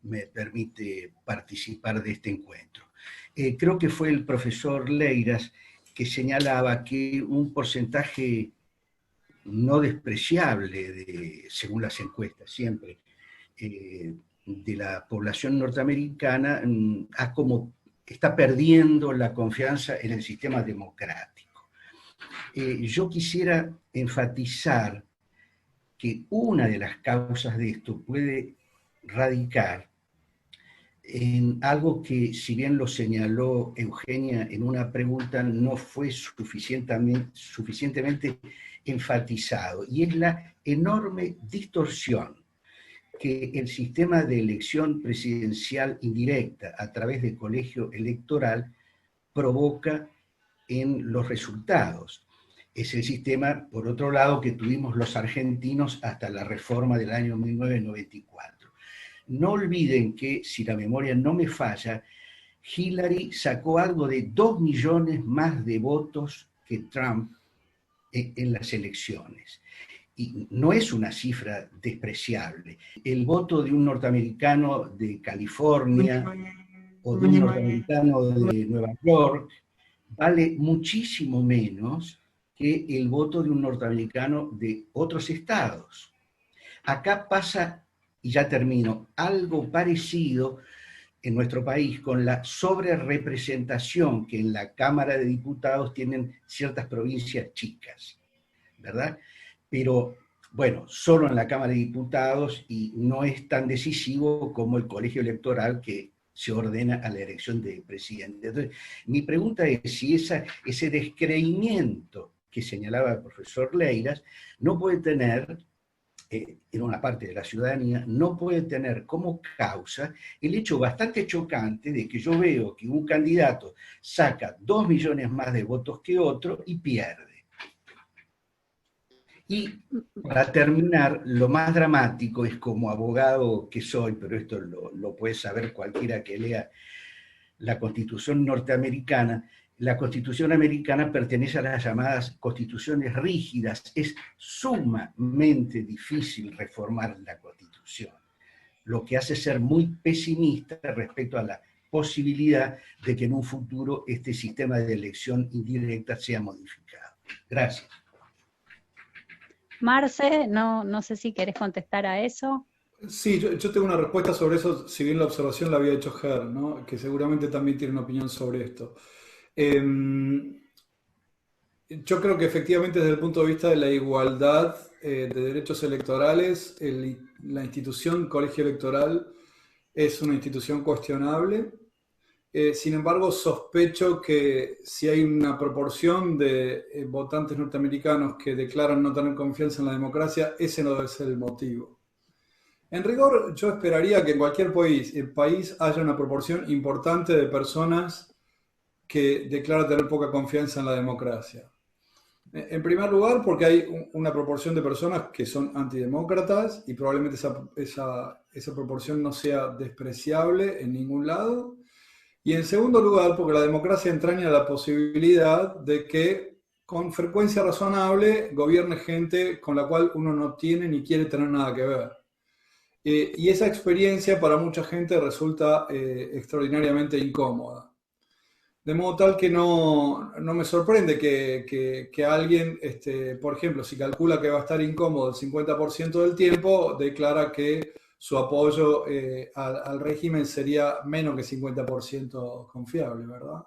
me permite participar de este encuentro. Creo que fue el profesor Leiras que señalaba que un porcentaje no despreciable, según las encuestas siempre, de la población norteamericana está perdiendo la confianza en el sistema democrático. Yo quisiera enfatizar que una de las causas de esto puede radicar en algo que, si bien lo señaló Eugenia en una pregunta, no fue suficientemente enfatizado, y es la enorme distorsión que el sistema de elección presidencial indirecta a través del colegio electoral provoca en los resultados. Es el sistema, por otro lado, que tuvimos los argentinos hasta la reforma del año 1994. No olviden que, si la memoria no me falla, Hillary sacó algo de 2 millones más de votos que Trump en las elecciones. Y no es una cifra despreciable. El voto de un norteamericano de California o de un norteamericano de Nueva York vale muchísimo menos que el voto de un norteamericano de otros estados. Acá pasa, y ya termino, algo parecido en nuestro país con la sobrerepresentación que en la Cámara de Diputados tienen ciertas provincias chicas, ¿verdad? Pero, bueno, solo en la Cámara de Diputados, y no es tan decisivo como el colegio electoral que se ordena a la elección de presidente. Entonces, mi pregunta es si ese descreimiento que señalaba el profesor Leiras no puede tener, en una parte de la ciudadanía, no puede tener como causa el hecho bastante chocante de que yo veo que un candidato saca 2 millones más de votos que otro y pierde. Y para terminar, lo más dramático es, como abogado que soy, pero esto lo puede saber cualquiera que lea la Constitución norteamericana, la Constitución americana pertenece a las llamadas constituciones rígidas. Es sumamente difícil reformar la Constitución, lo que hace ser muy pesimista respecto a la posibilidad de que en un futuro este sistema de elección indirecta sea modificado. Gracias.
Marce, no sé si querés contestar a eso.
Sí, yo tengo una respuesta sobre eso, si bien la observación la había hecho Ger, ¿no? Que seguramente también tiene una opinión sobre esto. Yo creo que efectivamente desde el punto de vista de la igualdad de derechos electorales, la institución colegio electoral es una institución cuestionable. Sin embargo, sospecho que si hay una proporción de votantes norteamericanos que declaran no tener confianza en la democracia, ese no debe ser el motivo. En rigor, yo esperaría que en cualquier país haya una proporción importante de personas que declaran tener poca confianza en la democracia. En primer lugar, porque hay una proporción de personas que son antidemócratas y probablemente esa proporción no sea despreciable en ningún lado. Y en segundo lugar, porque la democracia entraña la posibilidad de que con frecuencia razonable gobierne gente con la cual uno no tiene ni quiere tener nada que ver. Y esa experiencia para mucha gente resulta extraordinariamente incómoda. De modo tal que no me sorprende que alguien, por ejemplo, si calcula que va a estar incómodo el 50% del tiempo, declara que su apoyo al régimen sería menos que 50% confiable, ¿verdad?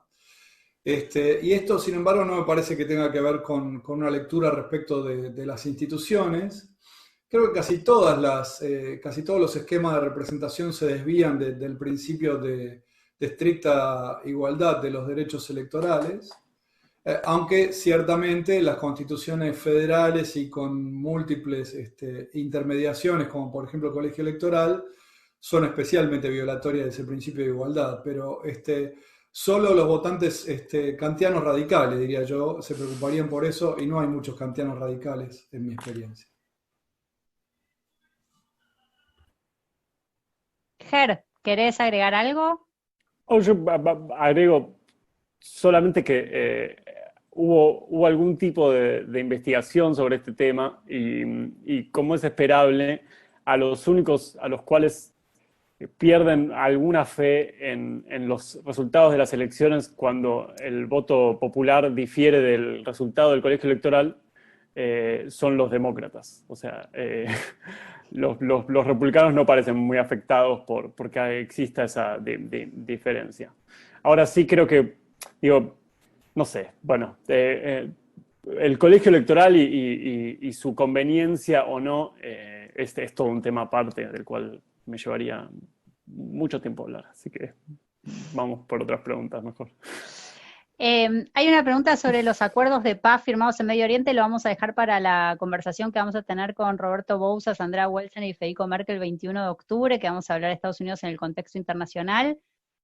Y esto, sin embargo, no me parece que tenga que ver con una lectura respecto de las instituciones. Creo que casi todos los esquemas de representación se desvían del principio de estricta igualdad de los derechos electorales, aunque ciertamente las constituciones federales y con múltiples intermediaciones, como por ejemplo el colegio electoral, son especialmente violatorias de ese principio de igualdad, pero solo los votantes kantianos radicales, diría yo, se preocuparían por eso, y no hay muchos kantianos radicales en mi experiencia.
Ger, ¿querés agregar algo?
Yo agrego solamente que hubo algún tipo de investigación sobre este tema y como es esperable, a los únicos a los cuales pierden alguna fe en los resultados de las elecciones cuando el voto popular difiere del resultado del colegio electoral, son los demócratas. O sea, los republicanos no parecen muy afectados porque exista esa diferencia. Ahora sí creo que, digo, no sé, bueno, el colegio electoral y su conveniencia o no es todo un tema aparte del cual me llevaría mucho tiempo hablar. Así que vamos por otras preguntas mejor.
Hay una pregunta sobre los acuerdos de paz firmados en Medio Oriente, lo vamos a dejar para la conversación que vamos a tener con Roberto Bouzas, Andrea Welsen y Federico Merkel el 21 de octubre, que vamos a hablar de Estados Unidos en el contexto internacional.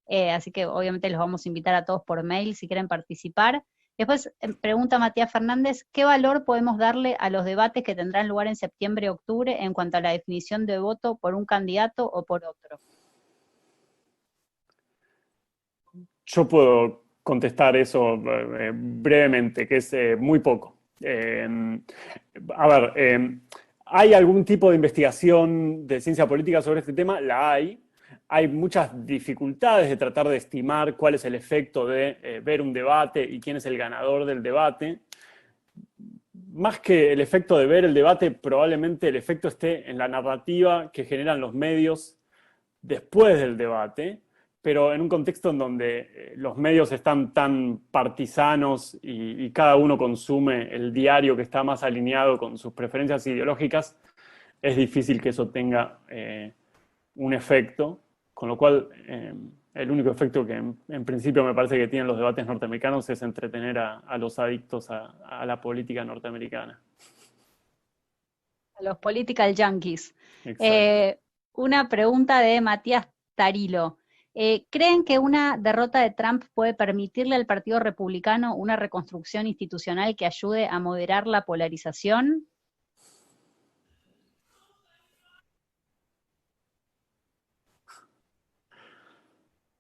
Así que obviamente los vamos a invitar a todos por mail si quieren participar. Después pregunta Matías Fernández, ¿qué valor podemos darle a los debates que tendrán lugar en septiembre-octubre en cuanto a la definición de voto por un candidato o por otro?
Yo puedo contestar eso brevemente, que es muy poco. A ver, ¿hay algún tipo de investigación de ciencia política sobre este tema? La hay. Hay muchas dificultades de tratar de estimar cuál es el efecto de ver un debate y quién es el ganador del debate. Más que el efecto de ver el debate, probablemente el efecto esté en la narrativa que generan los medios después del debate, pero en un contexto en donde los medios están tan partisanos y cada uno consume el diario que está más alineado con sus preferencias ideológicas, es difícil que eso tenga un efecto, con lo cual el único efecto que en principio me parece que tienen los debates norteamericanos es entretener a los adictos a la política norteamericana.
A los political junkies.
Exacto.
Una pregunta de Matías Tarilo. ¿Creen que una derrota de Trump puede permitirle al Partido Republicano una reconstrucción institucional que ayude a moderar la polarización?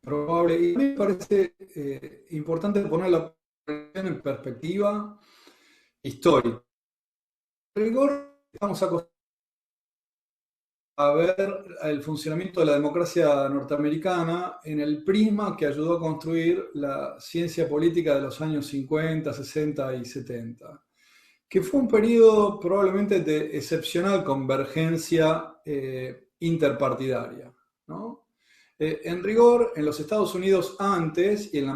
Probable. Y a mí me parece importante poner la cuestión en perspectiva histórica. En rigor, estamos acostumbrados a ver el funcionamiento de la democracia norteamericana en el prisma que ayudó a construir la ciencia política de los años 50, 60 y 70, que fue un periodo probablemente de excepcional convergencia interpartidaria, ¿no? En rigor, en los Estados Unidos antes y en la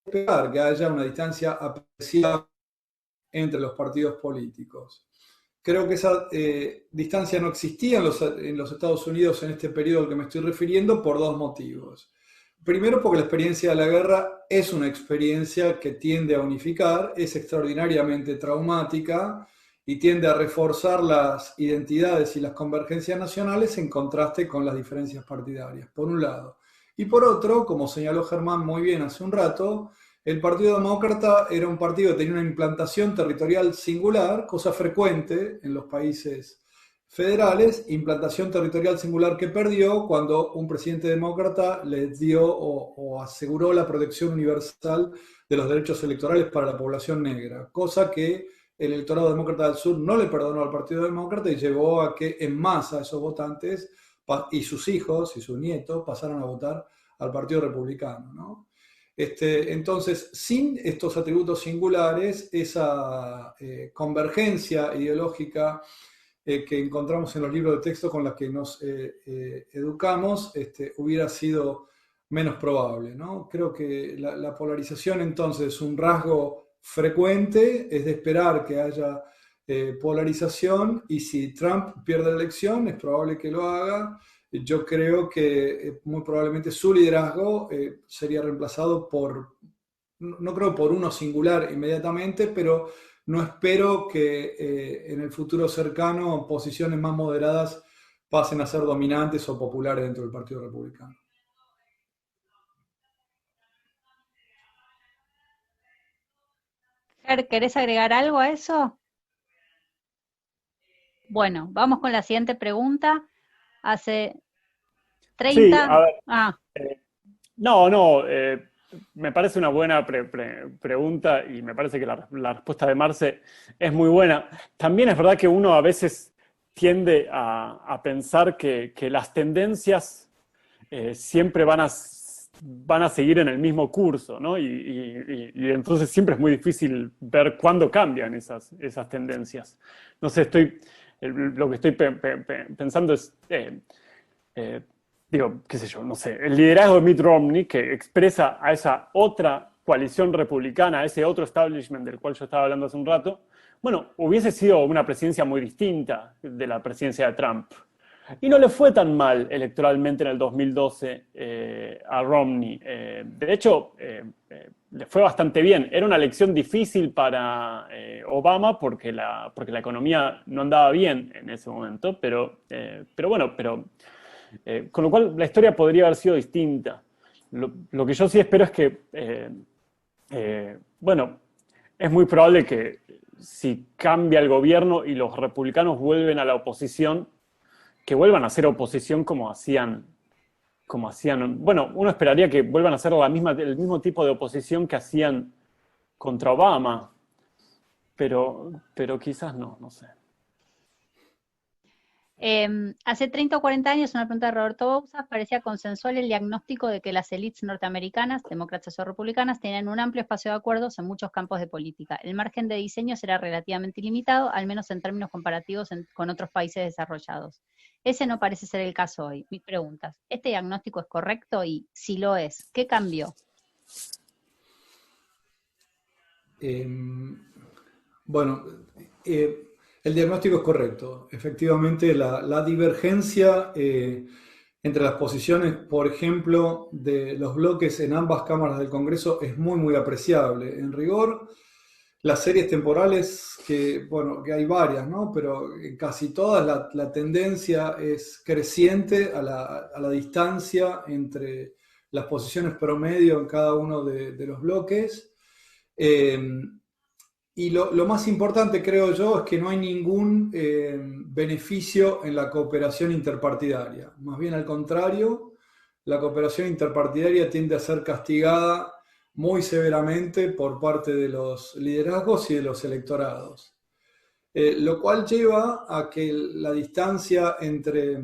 mayoría que haya una distancia apreciable entre los partidos políticos. Creo que esa distancia no existía en los Estados Unidos en este periodo al que me estoy refiriendo por dos motivos. Primero, porque la experiencia de la guerra es una experiencia que tiende a unificar, es extraordinariamente traumática y tiende a reforzar las identidades y las convergencias nacionales en contraste con las diferencias partidarias, por un lado. Y por otro, como señaló Germán muy bien hace un rato, el Partido Demócrata era un partido que tenía una implantación territorial singular, cosa frecuente en los países federales, implantación territorial singular que perdió cuando un presidente demócrata les dio o aseguró la protección universal de los derechos electorales para la población negra, cosa que el electorado demócrata del sur no le perdonó al Partido Demócrata y llevó a que en masa esos votantes y sus hijos y sus nietos pasaran a votar al Partido Republicano, ¿no? Entonces, sin estos atributos singulares, esa convergencia ideológica que encontramos en los libros de texto con los que nos educamos, hubiera sido menos probable, ¿no? Creo que la polarización entonces es un rasgo frecuente, es de esperar que haya polarización, y si Trump pierde la elección, es probable que lo haga. Yo creo que muy probablemente su liderazgo sería reemplazado por, no creo por uno singular inmediatamente, pero no espero que en el futuro cercano posiciones más moderadas pasen a ser dominantes o populares dentro del Partido Republicano.
Ger, ¿querés agregar algo a eso? Bueno, vamos con la siguiente pregunta. Hace
Sí,
30...
a ver,
Ah,
me parece una buena pregunta, y me parece que la respuesta de Marce es muy buena. También es verdad que uno a veces tiende a pensar que las tendencias siempre van a seguir en el mismo curso, ¿no? Y entonces siempre es muy difícil ver cuándo cambian esas tendencias. No sé, lo que estoy pensando es... digo, qué sé yo, no sé, el liderazgo de Mitt Romney, que expresa a esa otra coalición republicana, a ese otro establishment del cual yo estaba hablando hace un rato, bueno, hubiese sido una presidencia muy distinta de la presidencia de Trump. Y no le fue tan mal electoralmente en el 2012 a Romney. De hecho, le fue bastante bien. Era una elección difícil para Obama porque la economía no andaba bien en ese momento, pero bueno, con lo cual la historia podría haber sido distinta. Lo que yo sí espero es que, bueno, es muy probable que si cambia el gobierno y los republicanos vuelven a la oposición, que vuelvan a hacer oposición como hacían, bueno, uno esperaría que vuelvan a hacer el mismo tipo de oposición que hacían contra Obama, pero quizás no sé.
Hace 30 o 40 años, una pregunta de Roberto Bouzas, parecía consensual el diagnóstico de que las élites norteamericanas, demócratas o republicanas, tenían un amplio espacio de acuerdos en muchos campos de política. El margen de diseño será relativamente limitado, al menos en términos comparativos con otros países desarrollados. Ese no parece ser el caso hoy. Mis preguntas: ¿este diagnóstico es correcto? Y si lo es, ¿qué cambió?
Bueno, el diagnóstico es correcto. Efectivamente, la divergencia entre las posiciones, por ejemplo, de los bloques en ambas cámaras del Congreso es muy, muy apreciable. En rigor, las series temporales, bueno, que hay varias, ¿no? Pero en casi todas la tendencia es creciente a la distancia entre las posiciones promedio en cada uno de los bloques. Y lo más importante, creo yo, es que no hay ningún beneficio en la cooperación interpartidaria. Más bien al contrario, la cooperación interpartidaria tiende a ser castigada muy severamente por parte de los liderazgos y de los electorados. Lo cual lleva a que la distancia entre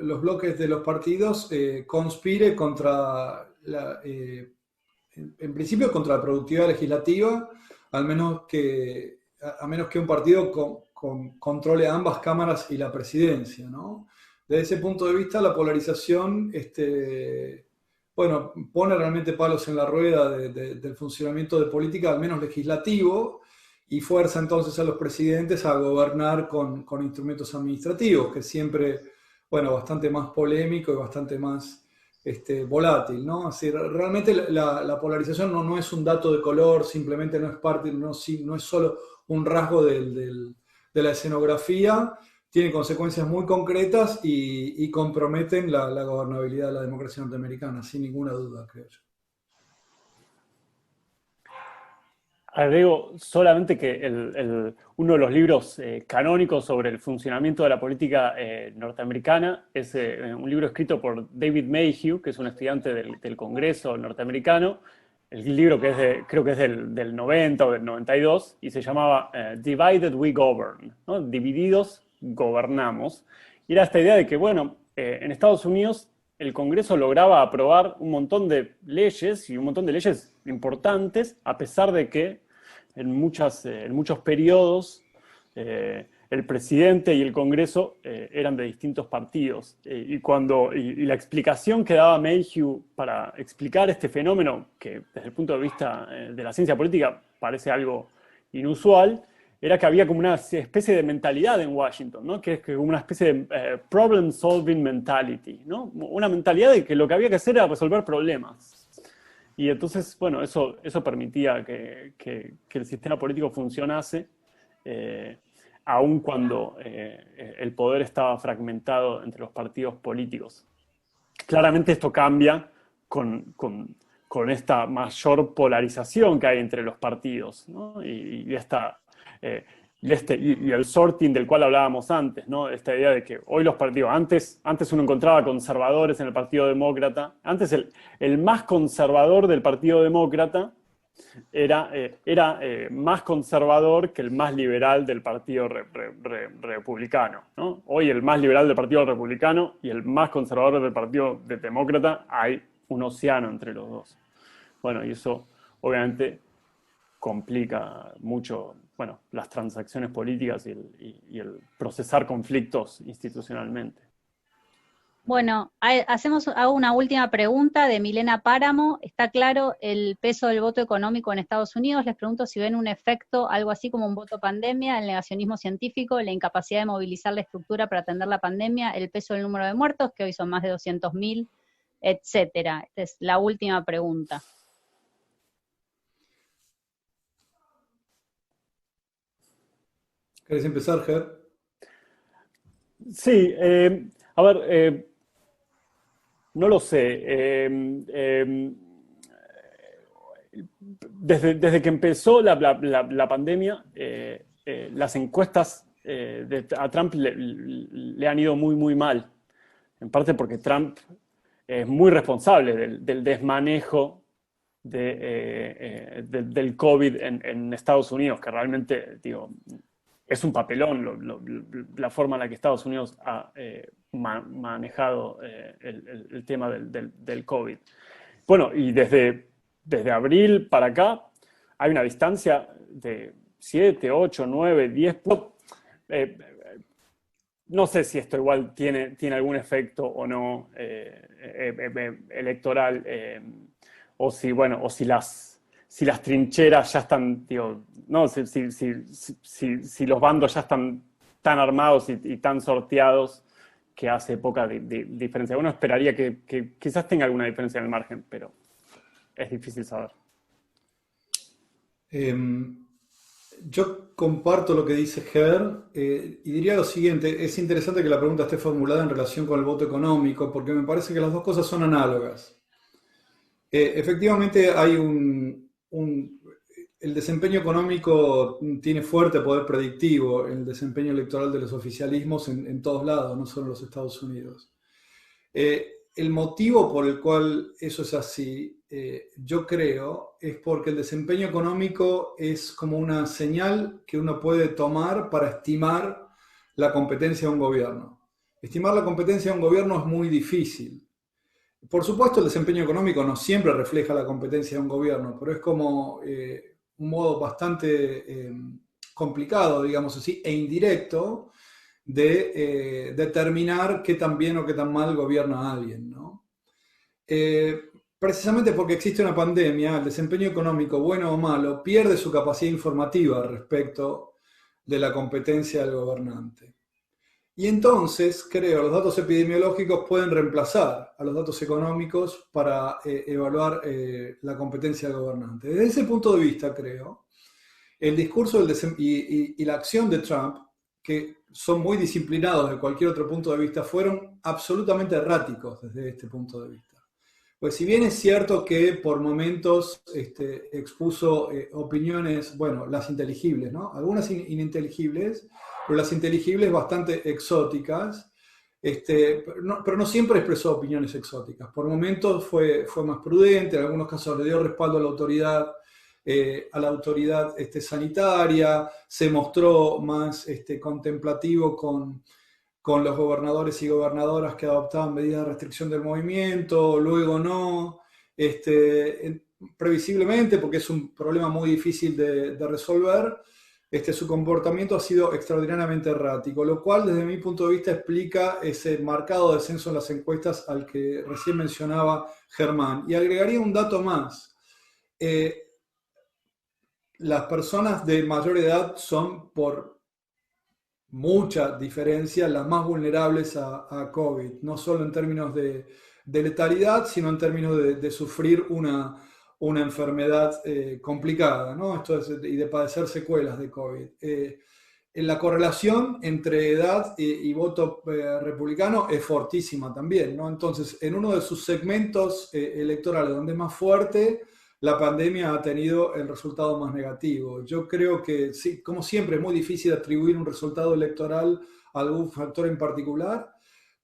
los bloques de los partidos conspire contra en principio contra la productividad legislativa, a menos que un partido controle ambas cámaras y la presidencia, ¿no? Desde ese punto de vista, la polarización bueno, pone realmente palos en la rueda del funcionamiento de política, al menos legislativo, y fuerza entonces a los presidentes a gobernar con instrumentos administrativos, que siempre, bueno, bastante más polémico y bastante más volátil, ¿no? Así, realmente la polarización no es un dato de color, simplemente no es parte, no es solo un rasgo de la escenografía, tiene consecuencias muy concretas y comprometen la gobernabilidad de la democracia norteamericana, sin ninguna duda, creo yo.
Agrego solamente que uno de los libros canónicos sobre el funcionamiento de la política norteamericana es un libro escrito por David Mayhew, que es un estudiante del Congreso norteamericano. El libro creo que es del 90 o del 92, y se llamaba Divided We Govern, ¿no? Divididos gobernamos. Y era esta idea de que, bueno, en Estados Unidos el Congreso lograba aprobar un montón de leyes, y un montón de leyes importantes, a pesar de que en muchos periodos el presidente y el Congreso eran de distintos partidos. Y la explicación que daba Mayhew para explicar este fenómeno, que desde el punto de vista de la ciencia política parece algo inusual, era que había como una especie de mentalidad en Washington, ¿no? Que es como una especie de problem-solving mentality, ¿no? Una mentalidad de que lo que había que hacer era resolver problemas. Y entonces, bueno, eso permitía que el sistema político funcionase, aun cuando el poder estaba fragmentado entre los partidos políticos. Claramente esto cambia con esta mayor polarización que hay entre los partidos, ¿no? Y el sorting del cual hablábamos antes, ¿no? Esta idea de que hoy los partidos, antes uno encontraba conservadores en el Partido Demócrata, antes el más conservador del Partido Demócrata era más conservador que el más liberal del Partido Republicano, ¿no? Hoy el más liberal del Partido Republicano y el más conservador del Partido Demócrata, hay un océano entre los dos. Bueno, y eso obviamente complica mucho, bueno, las transacciones políticas y el procesar conflictos institucionalmente.
Bueno, hago una última pregunta de Milena Páramo. Está claro el peso del voto económico en Estados Unidos. Les pregunto si ven un efecto, algo así como un voto pandemia, el negacionismo científico, la incapacidad de movilizar la estructura para atender la pandemia, el peso del número de muertos, que hoy son más de 200.000, etcétera. Esta es la última pregunta.
¿Querés empezar, Ger?
Sí, a ver, no lo sé. Desde que empezó la pandemia, las encuestas a Trump le han ido muy, muy mal. En parte porque Trump es muy responsable del desmanejo del COVID en Estados Unidos, que realmente, digo, es un papelón la forma en la que Estados Unidos ha manejado el tema del COVID. Bueno, y desde abril para acá hay una distancia de 7, 8, 9, 10 puntos. No sé si esto igual tiene algún efecto o no electoral, o si las trincheras ya están, digo, no, si los bandos ya están tan armados y tan sorteados que hace poca diferencia. Uno esperaría que quizás tenga alguna diferencia en el margen, pero es difícil saber.
Yo comparto lo que dice Ger y diría lo siguiente: es interesante que la pregunta esté formulada en relación con el voto económico, porque me parece que las dos cosas son análogas. Efectivamente hay el desempeño económico tiene fuerte poder predictivo en el desempeño electoral de los oficialismos en todos lados, no solo en los Estados Unidos. El motivo por el cual eso es así, yo creo, es porque el desempeño económico es como una señal que uno puede tomar para estimar la competencia de un gobierno. Estimar la competencia de un gobierno es muy difícil. Por supuesto, el desempeño económico no siempre refleja la competencia de un gobierno, pero es como un modo bastante complicado, digamos así, e indirecto de determinar qué tan bien o qué tan mal gobierna alguien, ¿no? Precisamente porque existe una pandemia, el desempeño económico, bueno o malo, pierde su capacidad informativa respecto de la competencia del gobernante. Y entonces, creo, los datos epidemiológicos pueden reemplazar a los datos económicos para evaluar la competencia del gobernante. Desde ese punto de vista, creo, el discurso y la acción de Trump, que son muy disciplinados de cualquier otro punto de vista, fueron absolutamente erráticos desde este punto de vista. Pues si bien es cierto que por momentos expuso opiniones, bueno, las inteligibles, ¿no? Algunas ininteligibles, pero las inteligibles bastante exóticas, pero no siempre expresó opiniones exóticas. Por momentos fue más prudente, en algunos casos le dio respaldo a la autoridad sanitaria, se mostró más contemplativo con los gobernadores y gobernadoras que adoptaban medidas de restricción del movimiento, luego no, previsiblemente, porque es un problema muy difícil de resolver, su comportamiento ha sido extraordinariamente errático, lo cual desde mi punto de vista explica ese marcado descenso en las encuestas al que recién mencionaba Germán. Y agregaría un dato más. Las personas de mayor edad son, por mucha diferencia, las más vulnerables a COVID, no solo en términos de letalidad, sino en términos de sufrir una enfermedad complicada, ¿no? Esto es, y de padecer secuelas de COVID. La correlación entre edad y voto republicano es fortísima también, ¿no? Entonces, en uno de sus segmentos electorales donde es más fuerte, la pandemia ha tenido el resultado más negativo. Yo creo que, sí, como siempre, es muy difícil atribuir un resultado electoral a algún factor en particular,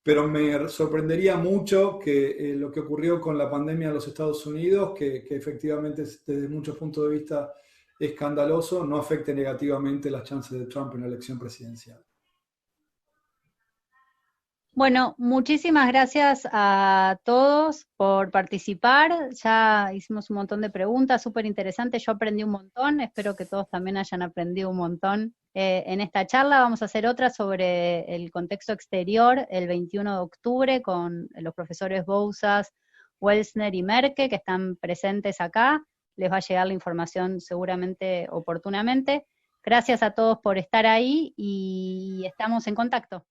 pero me sorprendería mucho que lo que ocurrió con la pandemia en los Estados Unidos, que efectivamente desde muchos puntos de vista escandaloso, no afecte negativamente las chances de Trump en la elección presidencial.
Bueno, muchísimas gracias a todos por participar. Ya hicimos un montón de preguntas, súper interesantes. Yo aprendí un montón, espero que todos también hayan aprendido un montón. En esta charla vamos a hacer otra sobre el contexto exterior el 21 de octubre con los profesores Bouzas, Welsner y Merke, que están presentes acá. Les va a llegar la información seguramente oportunamente. Gracias a todos por estar ahí y estamos en contacto.